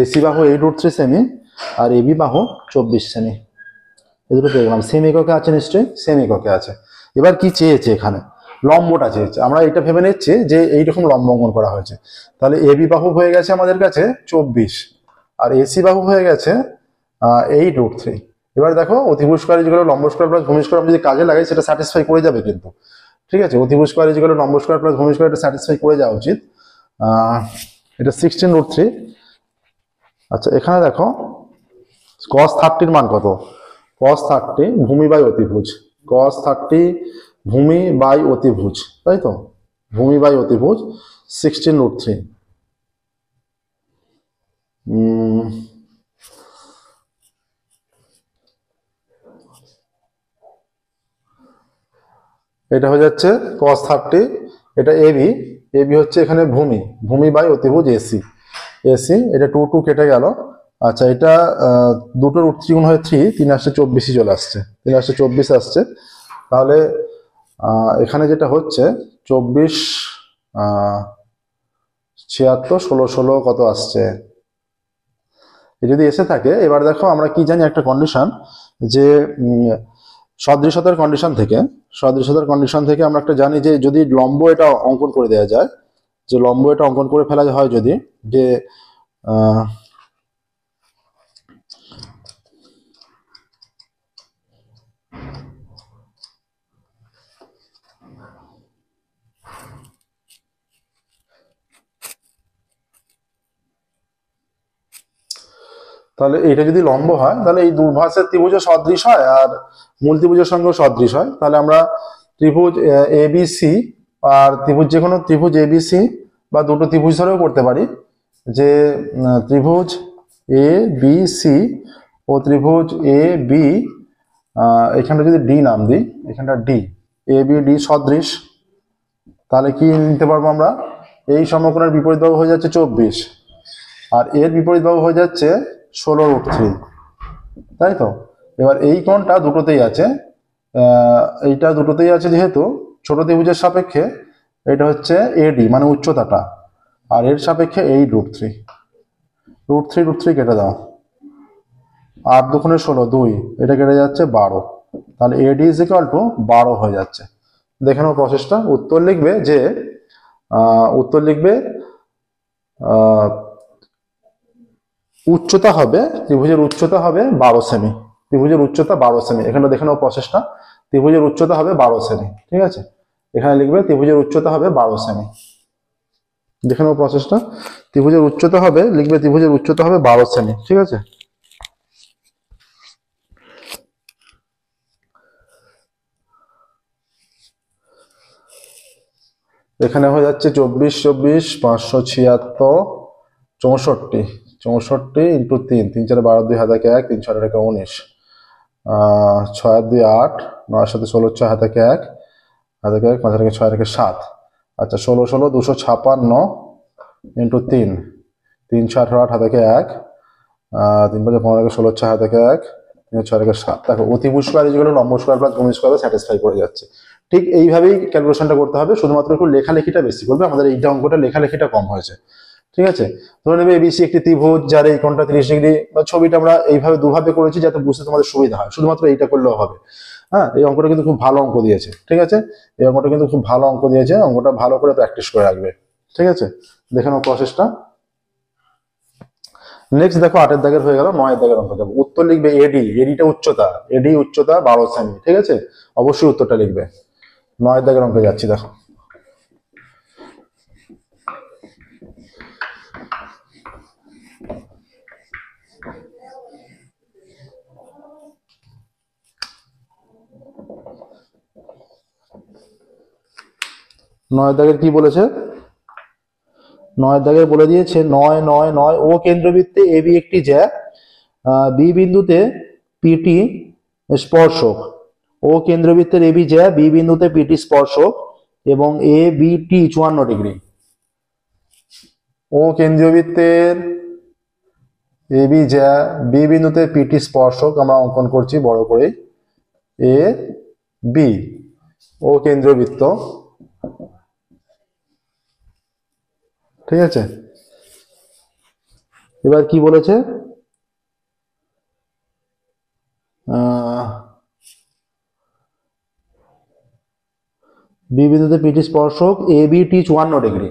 এসি বাহু 8√3 সেমি আর এবি বাহু 24 সেমি, এই দুটো পেয়ে গেলাম। সেমি এককে আছে নিশ্চয়ই, সেমি এককে আছে। এবার কি চেয়েছে এখানে, লম্বটা চেয়েছে। আমরা এটা ভেবে নিচ্ছি যে এইরকম লম্ব অঙ্কন করা হয়েছে, তাহলে এবি বাহু হয়ে গেছে আমাদের কাছে 24 আর এসি বাহু হয়ে গেছে 8√3। এবার দেখো অতিভুজ স্কয়ার ইকুয়াল লম্ব স্কয়ার প্লাস ভূমি স্কয়ার আমি যদি কাজে লাগাই সেটা স্যাটিসফাই করে যাবে কিন্তু, ঠিক আছে। অতিভুজ স্কয়ার ইকুয়াল লম্ব স্কয়ার প্লাস ভূমি স্কয়ার এটা স্যাটিসফাই করে যাওয়া উচিত। এটা 16√3। আচ্ছা এখানে দেখো cos 30 মান কত, cos 30 ভূমি বাই অতিভুজ, cos 30 ভূমি বাই অতিভুজ, তাই তো, ভূমি বাই অতিভুজ 16√3। এটা হয়ে যাচ্ছে cos 30, এটা এবি, এবি হচ্ছে এখানে ভূমি, ভূমি বাই অতিভুজ এসি, এসি এটা 2 2 কেটে গেল। আচ্ছা এটা দুটোর উৎত্রিগুণ হয়ে 3, 3 আসছে 24 চলে আসছে, 3 আসছে 24 আসছে। তাহলে এখানে যেটা হচ্ছে 24 76 16 16 কত আসছে, যদি এসে থাকে। এবার দেখো আমরা কি জানি একটা কন্ডিশন, যে সদৃশতার কন্ডিশন থেকে, সদৃশতার কন্ডিশন থেকে আমরা একটা জানি যে যদি লম্ব এটা অঙ্কন করে দেওয়া যায়, যে লম্ব এটা অঙ্কন করে ফেলা হয় যদি, যে তাহলে এটা যদি লম্ব হয় তাহলে এই দুর্ভাষের ত্রিভুজও সদৃশ হয় আর মূল ত্রিভুজের সঙ্গেও সদৃশ হয়। তাহলে আমরা ত্রিভুজ এবিসি আর ত্রিভুজ, যে কোনো ত্রিভুজ এবিসি বা দুটো ত্রিভুজ ধরেও করতে পারি, যে ত্রিভুজ এ বি সি ও ত্রিভুজ এ বি, এখানটা যদি ডি নাম দিই, এখানটা ডি, এ বি ডি সদৃশ। তাহলে কি নিতে পারবো আমরা, এই সমকোণের বিপরীত বাহু হয়ে যাচ্ছে 24 আর এর বিপরীত বাহু হয়ে যাচ্ছে 16√3, তাই তো। এবার এই কোণটা দুটোতেই আছে, এইটা দুটোতেই আছে যেহেতু ছোট ত্রিভুজের সাপেক্ষে এটা হচ্ছে এডি মানে উচ্চতাটা, আর এর সাপেক্ষে 8√3, √3 কেটে দাও, 8 দুগুণে 16 2, এটা কেটে যাচ্ছে 12, তাহলে এডি ইজ ইকুয়াল টু 12 হয়ে যাচ্ছে। দেখে নাও প্রসেসটা। উত্তর লিখবে যে উত্তর লিখবে উচ্চতা হবে, ত্রিভুজের উচ্চতা হবে 12 সেমি, ত্রিভুজের উচ্চতা 12 সেমি। এখানে দেখে নাও প্রসেসটা, ত্রিভুজের উচ্চতা হবে 12 সেমি, ঠিক আছে। এখানে লিখবে ত্রিভুজের উচ্চতা হবে 12 সেমি, দেখে নাও প্রসেসটা। ত্রিভুজের উচ্চতা হবে, লিখবে ত্রিভুজের উচ্চতা হবে 12 সেমি, ঠিক আছে। এখানে হয়ে যাচ্ছে 24 24 576 64 64 ইন্টু 3, 3 4 12 2 হাতে 1, 3 6 1 19, 6 2 8, 9 7 16 6 হাতে 1, হাতে 1 5 6 6 7। আচ্ছা 16 16 256 ইন্টু 3, 3 6 18 8 হাতে 1, 3 5 15 16 6 হাতে 1, 3 6 7। দেখো অতিভুজ স্কয়ার যেগুলো লম্ব স্কয়ার প্লাস ভূমি স্কয়ার স্যাটিসফাই করে যাচ্ছে। ঠিক এইভাবেই ক্যালকুলেশনটা করতে হবে, শুধুমাত্র একটু লেখালেখিটা বেশি করবে, আমাদের এইটা অঙ্কটা লেখালেখিটা কম হয়েছে, ঠিক আছে। ধরে নেবে এবিসি একটি ত্রিভুজ যার এই কোণটা 30 ডিগ্রি, বা ছবিটা আমরা এইভাবে দুভাবে করেছি যাতে বুঝতে তোমাদের সুবিধা হয়, শুধুমাত্র এইটা করলেও হবে। হ্যাঁ, এই অঙ্কটা কিন্তু খুব ভালো অঙ্ক দিয়েছে, ঠিক আছে। এই অঙ্কটা কিন্তু খুব ভালো অঙ্ক দিয়েছে, অঙ্কটা ভালো করে প্র্যাকটিস করে রাখবে, ঠিক আছে। দেখে নাও প্রসেসটা। নেক্সট দেখো 8 দাগের হয়ে গেল, 9 দাগের অঙ্ক যাবো। উত্তর লিখবে এডি, এডিটা উচ্চতা, এডি উচ্চতা 12 সেমি, ঠিক আছে। অবশ্যই উত্তরটা লিখবে। 9 দাগের অঙ্কে যাচ্ছি, দেখো। নয় দাগের কি বলেছে, 9 দাগের বলে দিয়েছে 9 9 9 ও কেন্দ্রবৃত্তে এবি একটি জ্যা, বি বিন্দুতে পিটি স্পর্শক, ও কেন্দ্রবৃত্তের এবি জ্যা, বি বিন্দুতে পিটি স্পর্শক এবং এ বি টি 54 ডিগ্রি। ও কেন্দ্রবৃত্তের এবি জ্যা, বি বিন্দুতে পিটি স্পর্শক আমরা অঙ্কন করছি বড় করে, এ বি, ও কেন্দ্রবৃত্ত, ঠিক আছে। এবার কি বলেছে, বি বিন্দুতে পিটি স্পর্শক এ বি টি 54 ডিগ্রি,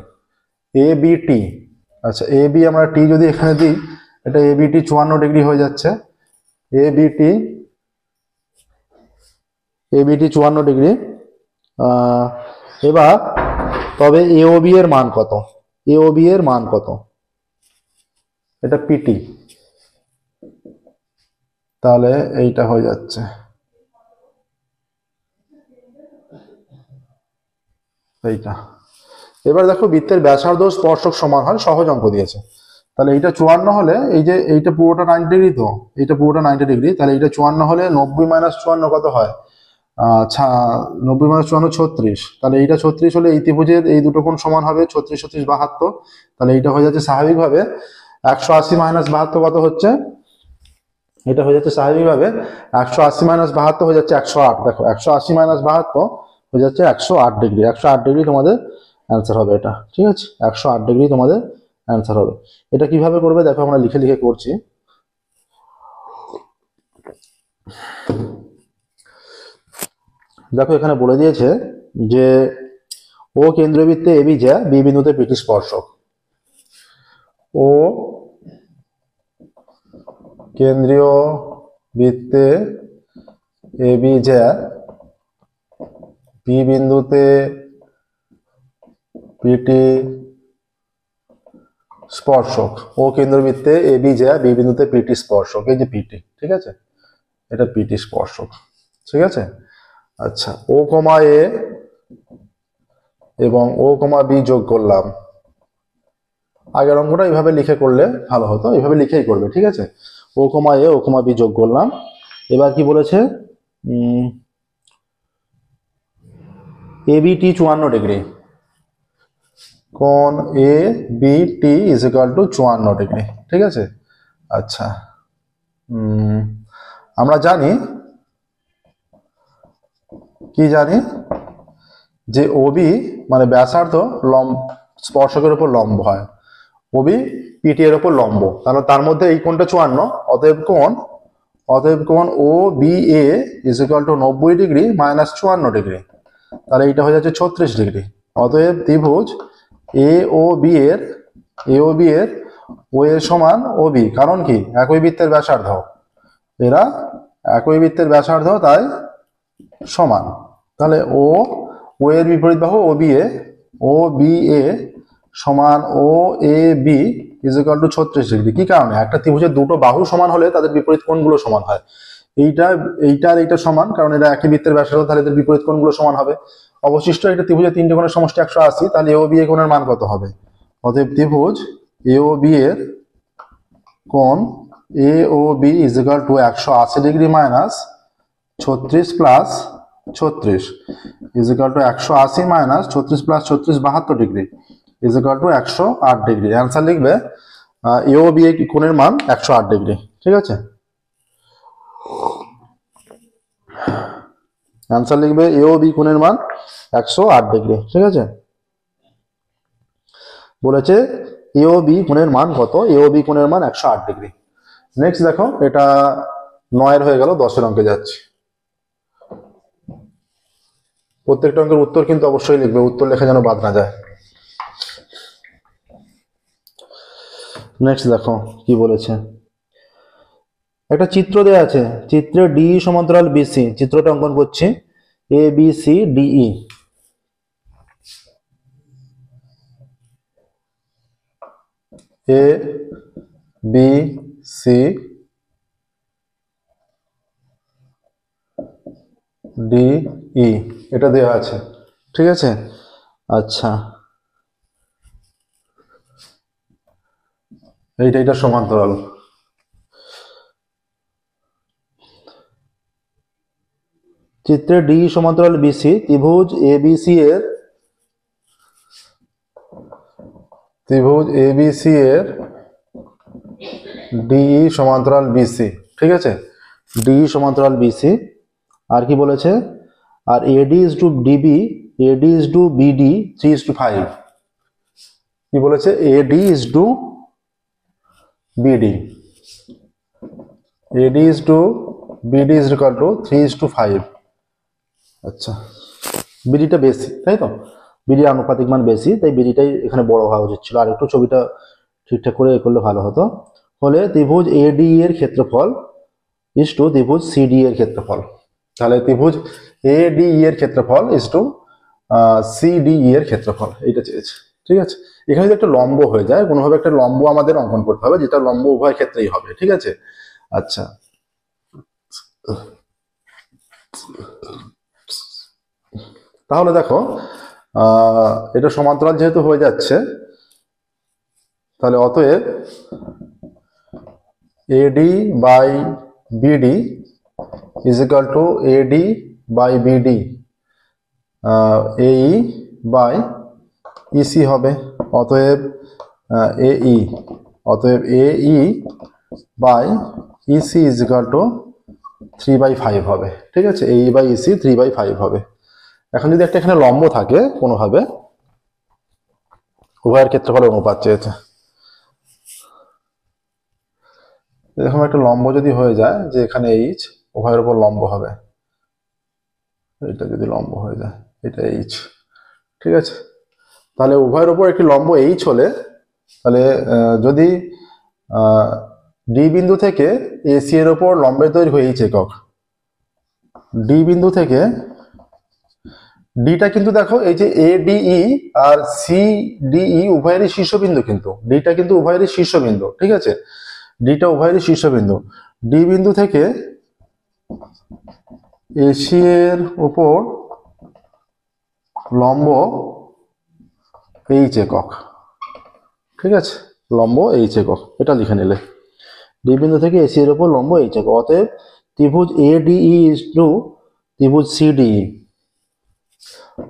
এ বি টি, আচ্ছা এ বি আমরা টি যদি এখানে দিই, এটা এ বি টি 54 ডিগ্রি হয়ে যাচ্ছে, এ বি টি, এ বি টি 54 ডিগ্রি। এবার তবে এ ও বি এর মান কত, এ ও বি এর মান কত, এটা পিটি, তাহলে এইটা হয়ে যাচ্ছে এইটা। এবার দেখো বৃত্তের ব্যাসার্ধ স্পর্শক সমান হয়, সহজ অঙ্ক দিয়েছে, তাহলে এইটা 54 হলে এই যে এইটা পুরোটা 90 ডিগ্রি, তো এইটা পুরোটা 90 ডিগ্রি, তাহলে এইটা 54 হলে 90 মাইনাস 54 কত হয়, 90 মাইনাস 54 36, তাহলে এইটা 36 হলে এই ত্রিভুজের এই দুটো কোণ সমান হবে 36 36 72, তাহলে এইটা হয়ে যাচ্ছে স্বাভাবিকভাবে 180 মাইনাস 72 কত হচ্ছে, এটা হয়ে যাচ্ছে স্বাভাবিকভাবে 180 মাইনাস 72 হয়ে যাচ্ছে 108, দেখো 180 মাইনাস 72 হয়ে যাচ্ছে 108 ডিগ্রি, 108 ডিগ্রি তোমাদের অ্যান্সার হবে এটা, ঠিক আছে, 108 ডিগ্রি তোমাদের অ্যান্সার হবে। এটা কিভাবে করবে দেখো, আমরা লিখে লিখে করছি। দেখো এখানে বলে দিয়েছে যে ও কেন্দ্রবৃত্তে এবি যা বি বিন্দুতে পিটি স্পর্শক, ও কেন্দ্রীয় বৃত্তে এবি যা বি বিন্দুতে পিটি স্পর্শক, ও কেন্দ্রবৃত্তে এবি যা বি বিন্দুতে পিটি স্পর্শক, এই যে পিটি, ঠিক আছে, এটা পিটি স্পর্শক, ঠিক আছে। আচ্ছা ও কমা এ এবং ও কমা বি যোগ করলাম, আগের অঙ্কটা এইভাবে লিখে করলে ভালো হতো, এইভাবে লিখেই করবে, ঠিক আছে, ও কমা এ ও কমা বি যোগ করলাম। এবার কি বলেছে, এ বি টি 54 ডিগ্রি, কোণ A B T is equal to 54 degree, ঠিক আছে। আচ্ছা আমরা জানি, কি জানি যে ওবি মানে ব্যাসার্ধ স্পর্শকের উপর লম্ব হয়, ওবি পিটি এর উপর লম্ব, তাহলে তার মধ্যে এই কোণটা 54, অতএব কোণ O B A is equal to 90 degree minus 54 degree, তাহলে এইটা হয়ে যাচ্ছে 36 ডিগ্রি। অতএব ত্রিভুজ এ ও বি এর ও এ সমান ও বি, কারণ কি একই বৃত্তের ব্যাসার্ধ, এরা একই বৃত্তের ব্যাসার্ধ তাই সমান, তাহলে ও এর বিপরীত বাহু ও বি এ সমান O A B is equal to 36 degree. কি কারণে, একটা ত্রিভুজের দুটো বাহু সমান হলে তাদের বিপরীত কোণগুলো সমান হয়, এইটা আর এইটা সমান, কারণ এরা একই বৃত্তের ব্যাসার্ধ, তাহলে এদের বিপরীত কোণগুলো সমান হবে। অবশিষ্ট একটা ত্রিভুজের তিনটে কোণের সমষ্টি 180, তাহলে এ ও বি এ কোণের মান কত হবে, অতএব ত্রিভুজ এ ও বি এর কোণ A O B is equal to 180 degree minus 36 plus 36 is equal to 180 minus 36 plus 36 72 degree is equal to 108 degree. Answer লিখবে এ ও বি কোণের মান 108 ডিগ্রি, ঠিক আছে। অ্যান্সার লিখবে এ ও বি কোণের মান 108 ডিগ্রি, ঠিক আছে। বলেছে এ ও বি কোণের মান কত, এ ও বি কোণের মান 108 ডিগ্রি। নেক্সট দেখো, এটা 9 হয়ে গেল, 10 অঙ্কে যাচ্ছে। প্রত্যেকটা অঙ্কের উত্তর কিন্তু অবশ্যই লিখবে, উত্তর লেখা যেন বাদ না যায়। নেক্সট দেখো কি বলেছে, একটা চিত্র দেয়া আছে, চিত্রে ডি সমান্তরাল বিসি, চিত্রটা অঙ্কন করছি, এ বি সি ডিই, এ বি সি ডিই এটা দেওয়া আছে, ঠিক আছে। আচ্ছা এইটা সমান্তরাল, চিত্রে ডি সমান্তরাল বিসি, ত্রিভুজ এ বি সি এর ডিই সমান্তরাল বিসি, ঠিক আছে, ডিই সমান্তরাল বিসি। আর কি বলেছে, আর AD is to DB, AD is to BD 3:5, কি বলেছে, AD is to BD, AD is to BD is equal to 3:5। আচ্ছা, বিডিটা বেশি তাই তো, বিডি আনুপাতিক মান বেশি, তাই বিডিটাই এখানে বড় হওয়া উচিত ছিল। আর একটু ছবিটা ঠিকঠাক করে করলে ভালো হতো। হলে ত্রিভুজ এডি এর ক্ষেত্রফল ইজ টু ত্রিভুজ সিডি এর ক্ষেত্রফল। তাহলে ত্রিভুজ এডি এর ক্ষেত্রফল ইজ টু সিডি এর ক্ষেত্রফল, এইটা চেয়েছে। ঠিক আছে, এখানে যদি একটা লম্ব হয়ে যায়, কোনোভাবে একটা লম্ব আমাদের অঙ্কন করতে হবে, যেটা লম্ব উভয় ক্ষেত্রেই হবে। ঠিক আছে, আচ্ছা তাহলে দেখো এটা সমান্তরাল যেহেতু হয়ে যাচ্ছে, তাহলে অতএব A D by B D is equal to A D by B D A E by E C হবে। অতএব এই, অতএব A E by E C is equal to 3/5 হবে। ঠিক আছে, এই বাই ইসি 3/5 হবে। এখন যদি একটা এখানে লম্ব থাকে কোনোভাবে, উভয়ের ক্ষেত্রফল অনুপাত চেয়েছে, এরকম একটা লম্ব যদি হয়ে যায় যে এখানে এইচ উভয়ের উপর লম্ব হবে, এটা যদি লম্ব হয়ে যায়, এটা এইচ। ঠিক আছে, তাহলে উভয়ের উপর একটি লম্ব এইচ হলে, তাহলে যদি ডি বিন্দু থেকে এসি এর উপর লম্বের দৈর্ঘ্য এইচ একক, ডি বিন্দু থেকে ডিটা কিন্তু দেখো এই যে এডিই আর সিডিই উভয়েরই শীর্ষবিন্দু, কিন্তু ডিটা কিন্তু উভয়েরই শীর্ষবিন্দু। ঠিক আছে, ডিটা উভয়েরই শীর্ষবিন্দু। ডি বিন্দু থেকে এসি এর উপর লম্ব এইচ একক। ঠিক আছে, লম্ব এইচ একক, এটা লিখে নিলে। ডি বিন্দু থেকে এসি এর উপর লম্ব এইচ একক। অতএব ত্রিভুজ এডিই ইজ টু ত্রিভুজ সিডিই।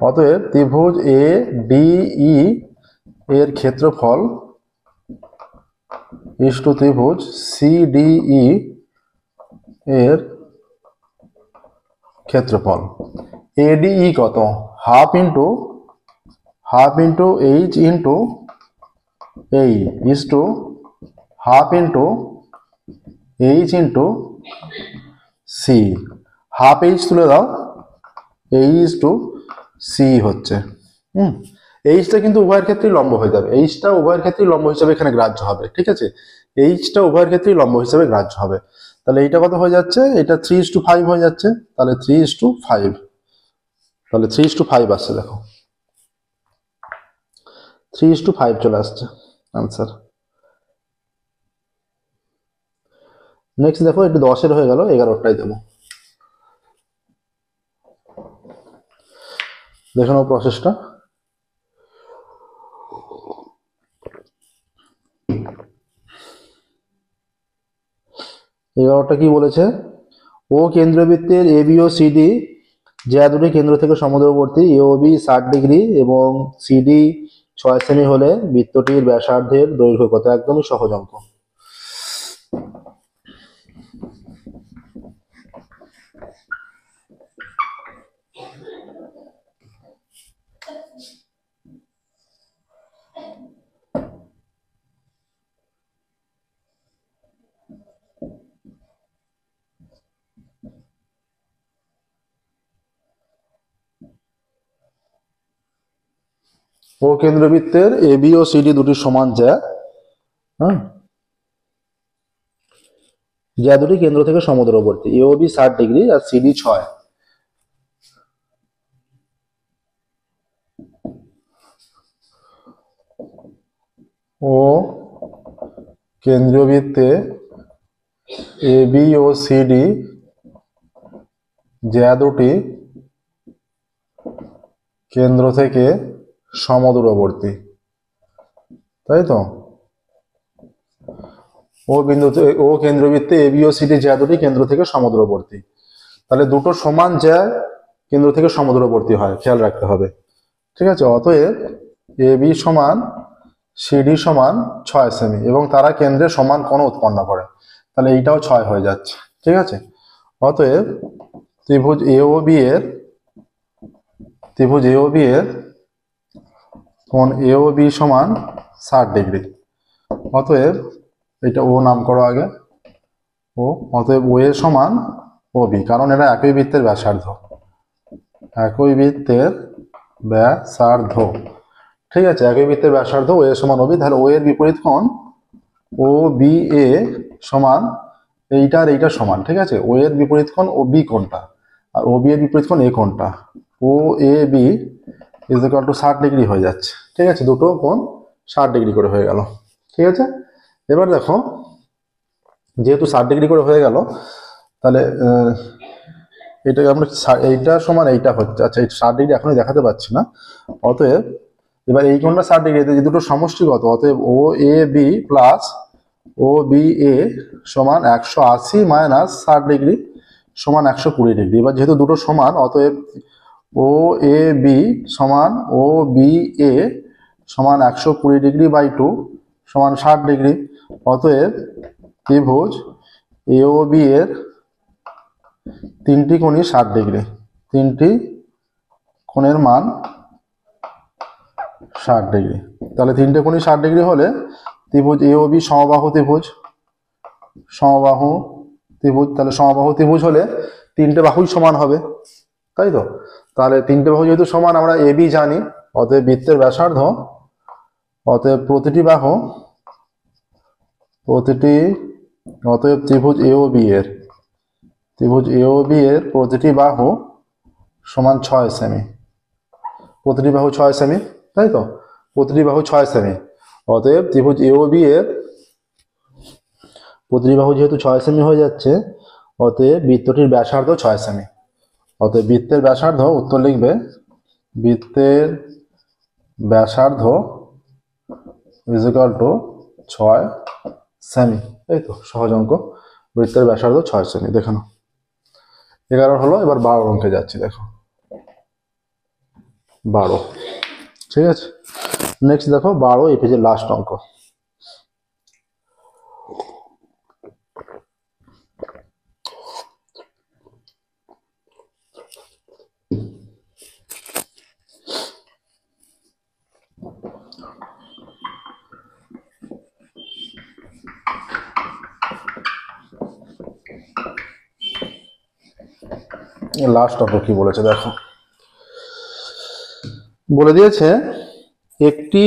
অতএব ত্রিভুজ এডিই এর ক্ষেত্রফল ইজ টু ত্রিভুজ সিডিই এর ক্ষেত্রফল। এডিই কত? হাফ ইন্টু এইচ ইন্টু এই is to half into H into C. Half H তুলে দাও, এই ইজ টু সি হচ্ছে। এইচটা কিন্তু উভয়ের ক্ষেত্রেই লম্ব হয়ে যাবে, এইচটা উভয়ের ক্ষেত্রেই লম্ব হিসাবে এখানে গ্রাহ্য হবে। ঠিক আছে, এইচটা উভয়ের ক্ষেত্রেই লম্ব হিসাবে গ্রাহ্য হবে। তাহলে এইটা কত হয়ে যাচ্ছে? এটা 3:5 হয়ে যাচ্ছে। তাহলে 3:5, তাহলে 3:5 আসছে। দেখো 3:5 চলে আসছে আনসার। নেক্সট দেখো, একটু 10-এর হয়ে গেল, 11টাই দেবো। দেখে নাও প্রসেসটা। এগারোটা কি বলেছে? ও কেন্দ্রবৃত্তের এ বি ও সিডি যা দুটি কেন্দ্র থেকে সমদূরবর্তী, এ ও বি 60 ডিগ্রি এবং সিডি 6 সেমি হলে বৃত্তটির ব্যাসার্ধের দৈর্ঘ্য কত? একদমই সহজ অঙ্ক। ও কেন্দ্রবৃত্তের এ বি ও সিডি দুটি সমান যা, যা দুটি কেন্দ্র থেকে সমদূরবর্তী, এ O B 60 degree R CD 6। O কেন্দ্রবৃত্তে A B O CD যা দুটি কেন্দ্র থেকে সমদূরবর্তী, তাই তো? ও কেন্দ্রবৃত্তে এ বি ও সিডি যা দুটি কেন্দ্র থেকে সমদূরবর্তী, তাহলে দুটো সমান যা কেন্দ্র থেকে সমদূরবর্তী হয়, খেয়াল রাখতে হবে। ঠিক আছে, অতএব এ বি সমান সিডি সমান 6 সেমি এবং তারা কেন্দ্রে সমান কোণ উৎপন্ন করে, তাহলে এইটাও 6 হয়ে যাচ্ছে। ঠিক আছে, অতএব ত্রিভুজ এ ও বি এর কোণ এ ও বি সমান 60 ডিগ্রি। অতএব এটা ও নাম করো আগে, ও, অতএব ও এ সমান ও বি, কারণ এটা একই বৃত্তের ব্যাসার্ধ, একই বৃত্তের ব্যাসার্ধ, ঠিক আছে, একই বৃত্তের ব্যাসার্ধ ও এ সমান ও বি। তাহলে ও এর বিপরীত কোণ ও বি এ সমান এইটা আর এইটা সমান, ঠিক আছে, ও এর বিপরীত কোণ ও বি কোণটা, আর ও বি এর বিপরীত কোণ এ কোণটা, O A B is equal to 60 degree হয়ে যাচ্ছে, ঠিক আছে, দুটো কোণ 60 ডিগ্রি করে হয়ে গেল, ঠিক আছে। এবার দেখো, যেহেতু 60 ডিগ্রি করে হয়ে গেল, তাহলে এটাকে আমরা এইটা সমান এইটা হচ্ছে, আচ্ছা এই 60 ডিগ্রি এখনই দেখাতে পাচ্ছি না, অতএব এবার এই কোণটা 60 ডিগ্রি, যে দুটো সমষ্টিগত, অতএব ও A B plus O B A সমান 180 মাইনাস 60 ডিগ্রি সমান 120 ডিগ্রি। এবার যেহেতু দুটো সমান, অতএব ও এ বি সমান ও বি এ সমান 120 ডিগ্রি বাই 2 সমান 60 ডিগ্রি। অতএব ত্রিভুজ এ ও বি এর তিনটি কোণই 60 ডিগ্রি, তিনটি কোণের মান 60 ডিগ্রি। তাহলে তিনটে কোণই 60 ডিগ্রি হলে ত্রিভুজ এ ও বি সমবাহু ত্রিভুজ, সমবাহু ত্রিভুজ, তাহলে সমবাহু ত্রিভুজ হলে তিনটে বাহুই সমান হবে, তাই তো। তাহলে তিনটে বাহু যেহেতু সমান, আমরা এ বি জানি, অতএব বৃত্তের ব্যাসার্ধ, অতএব প্রতিটি বাহু, অতএব ত্রিভুজ এ ও বি এর, ত্রিভুজ এ ও বি এর প্রতিটি বাহু সমান 6 সেমি, প্রতিটি বাহু 6 সেমি, তাই তো, প্রতিটি বাহু 6 সেমি। অতএব ত্রিভুজ এ ও বি এর প্রতিটি বাহু যেহেতু 6 সেমি হয়ে যাচ্ছে, অতএব বৃত্তটির ব্যাসার্ধ 6 সেমি। অতএব বৃত্তের ব্যাসার্ধ, উত্তর লিখবে বৃত্তের ব্যাসার্ধ ইজ ইকুয়াল টু 6 সেমি, এই তো সহজ অঙ্ক, বৃত্তের ব্যাসার্ধ 6 সেমি। দেখো 11 হলো, এবার 12 অঙ্কে যাচ্ছি, দেখো 12, ঠিক আছে। নেক্সট দেখো 12, এই পেজের লাস্ট অঙ্ক। লাস্ট অঙ্ক কি বলেছে দেখো, বলে দিয়েছে একটি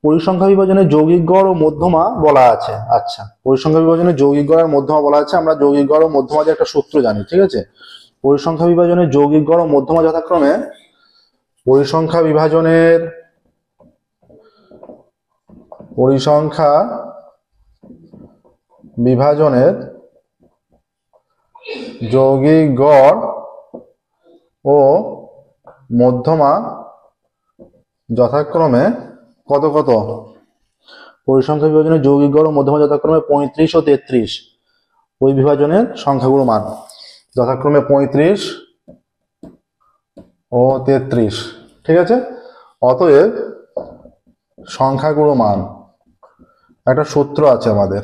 পরিসংখ্যা বিভাজনের যৌগিক গড় ও মধ্যমা বলা আছে। আচ্ছা, পরিসংখ্যা বিভাজনের যৌগিক গড় আর মধ্যমা বলা আছে, আমরা যৌগিক গড় ও মধ্যমা যে একটা সূত্র জানি, ঠিক আছে। পরিসংখ্যা বিভাজনের যৌগিক গড় ও মধ্যমা যথাক্রমে পরিসংখ্যা বিভাজনের যৌগিক গড় ও মধ্যমা যথাক্রমে কত কত, পরিসংখ্যা বিভাজনের যৌগিক গড় ও মধ্যমা যথাক্রমে 35 ও 33, ওই বিভাজনের সংখ্যাগুলো মান যথাক্রমে 35 ও 33, ঠিক আছে। অতএব সংখ্যাগুলো মান, একটা সূত্র আছে আমাদের,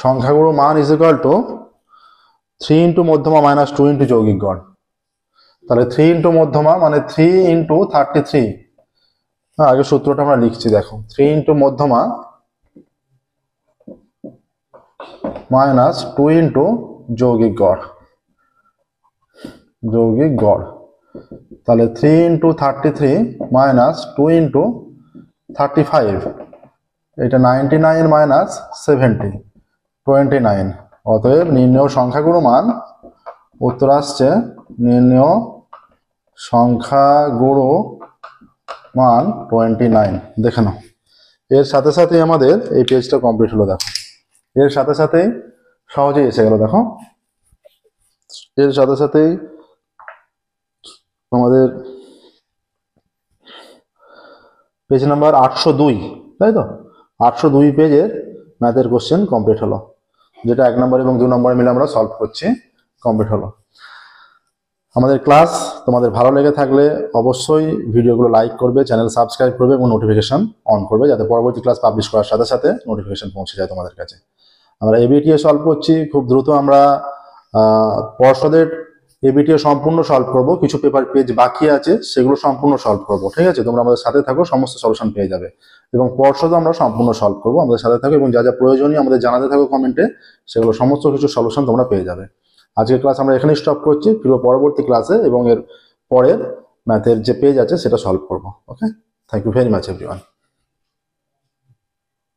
সংখ্যাগুলো মান ইজ ইকুয়াল টু 3 ইন্টু মধ্যমা মাইনাস 2 ইন্টু যৌগিক গড়। তাহলে 3 ইন্টু মধ্যমা মানে 3 ইন্টু 33, আগে সূত্রটা আমরা লিখছি, দেখো 3 ইন্টু মধ্যমা মাইনাস 2 ইন্টু যৌগিক গড়, তাহলে 3 ইন্টু 33 মাইনাস 2 ইন্টু 35, এটা 99 মাইনাস 70, 29। অতএব নির্ণেয় সংখ্যাগুলো মান, উত্তর আসছে নির্ণেয় সংখ্যাগুলো মান 29। দেখে নাও, এর সাথে সাথেই আমাদের এই পেজটা কমপ্লিট হলো। দেখো এর সাথে সাথেই সহজেই এসে গেল, দেখো এর সাথে সাথেই আমাদের পেজ নাম্বার 802, তাই তো, 802 পেজের ম্যাথের কোশ্চেন কমপ্লিট হলো, যেটা 1 নম্বর এবং 2 নম্বর মিলে আমরা সলভ করছি, কমপ্লিট হলো। আমাদের ক্লাস তোমাদের ভালো লেগে থাকলে অবশ্যই ভিডিওগুলো লাইক করবে, চ্যানেল সাবস্ক্রাইব করবে এবং নোটিফিকেশন অন করবে, যাতে পরবর্তী ক্লাস পাবলিশ করার সাথে সাথে নোটিফিকেশন পৌঁছে যায় তোমাদের কাছে। আমরা এবিটিএ সলভ করছি, খুব দ্রুত আমরা পর্ষদের এবিটিও সম্পূর্ণ সলভ করব, কিছু পেজ বাকি আছে সেগুলো সম্পূর্ণ সলভ করব। ঠিক আছে, তোমরা আমাদের সাথে থাকো, সমস্ত সলিউশন পেয়ে যাবে। এবং পর্ষদও আমরা সম্পূর্ণ সলভ করব, আমাদের সাথে থাকো এবং যা যা প্রয়োজনীয় আমাদের জানাতে থাকো কমেন্টে, সেগুলো সমস্ত কিছু সলিউশন তোমরা পেয়ে যাবে। আজকের ক্লাস আমরা এখানেই স্টপ করছি, ফিরবো পরবর্তী ক্লাসে এবং এর পরের ম্যাথের যে পেজ আছে সেটা সলভ করব। Okay, thank you very much everyone.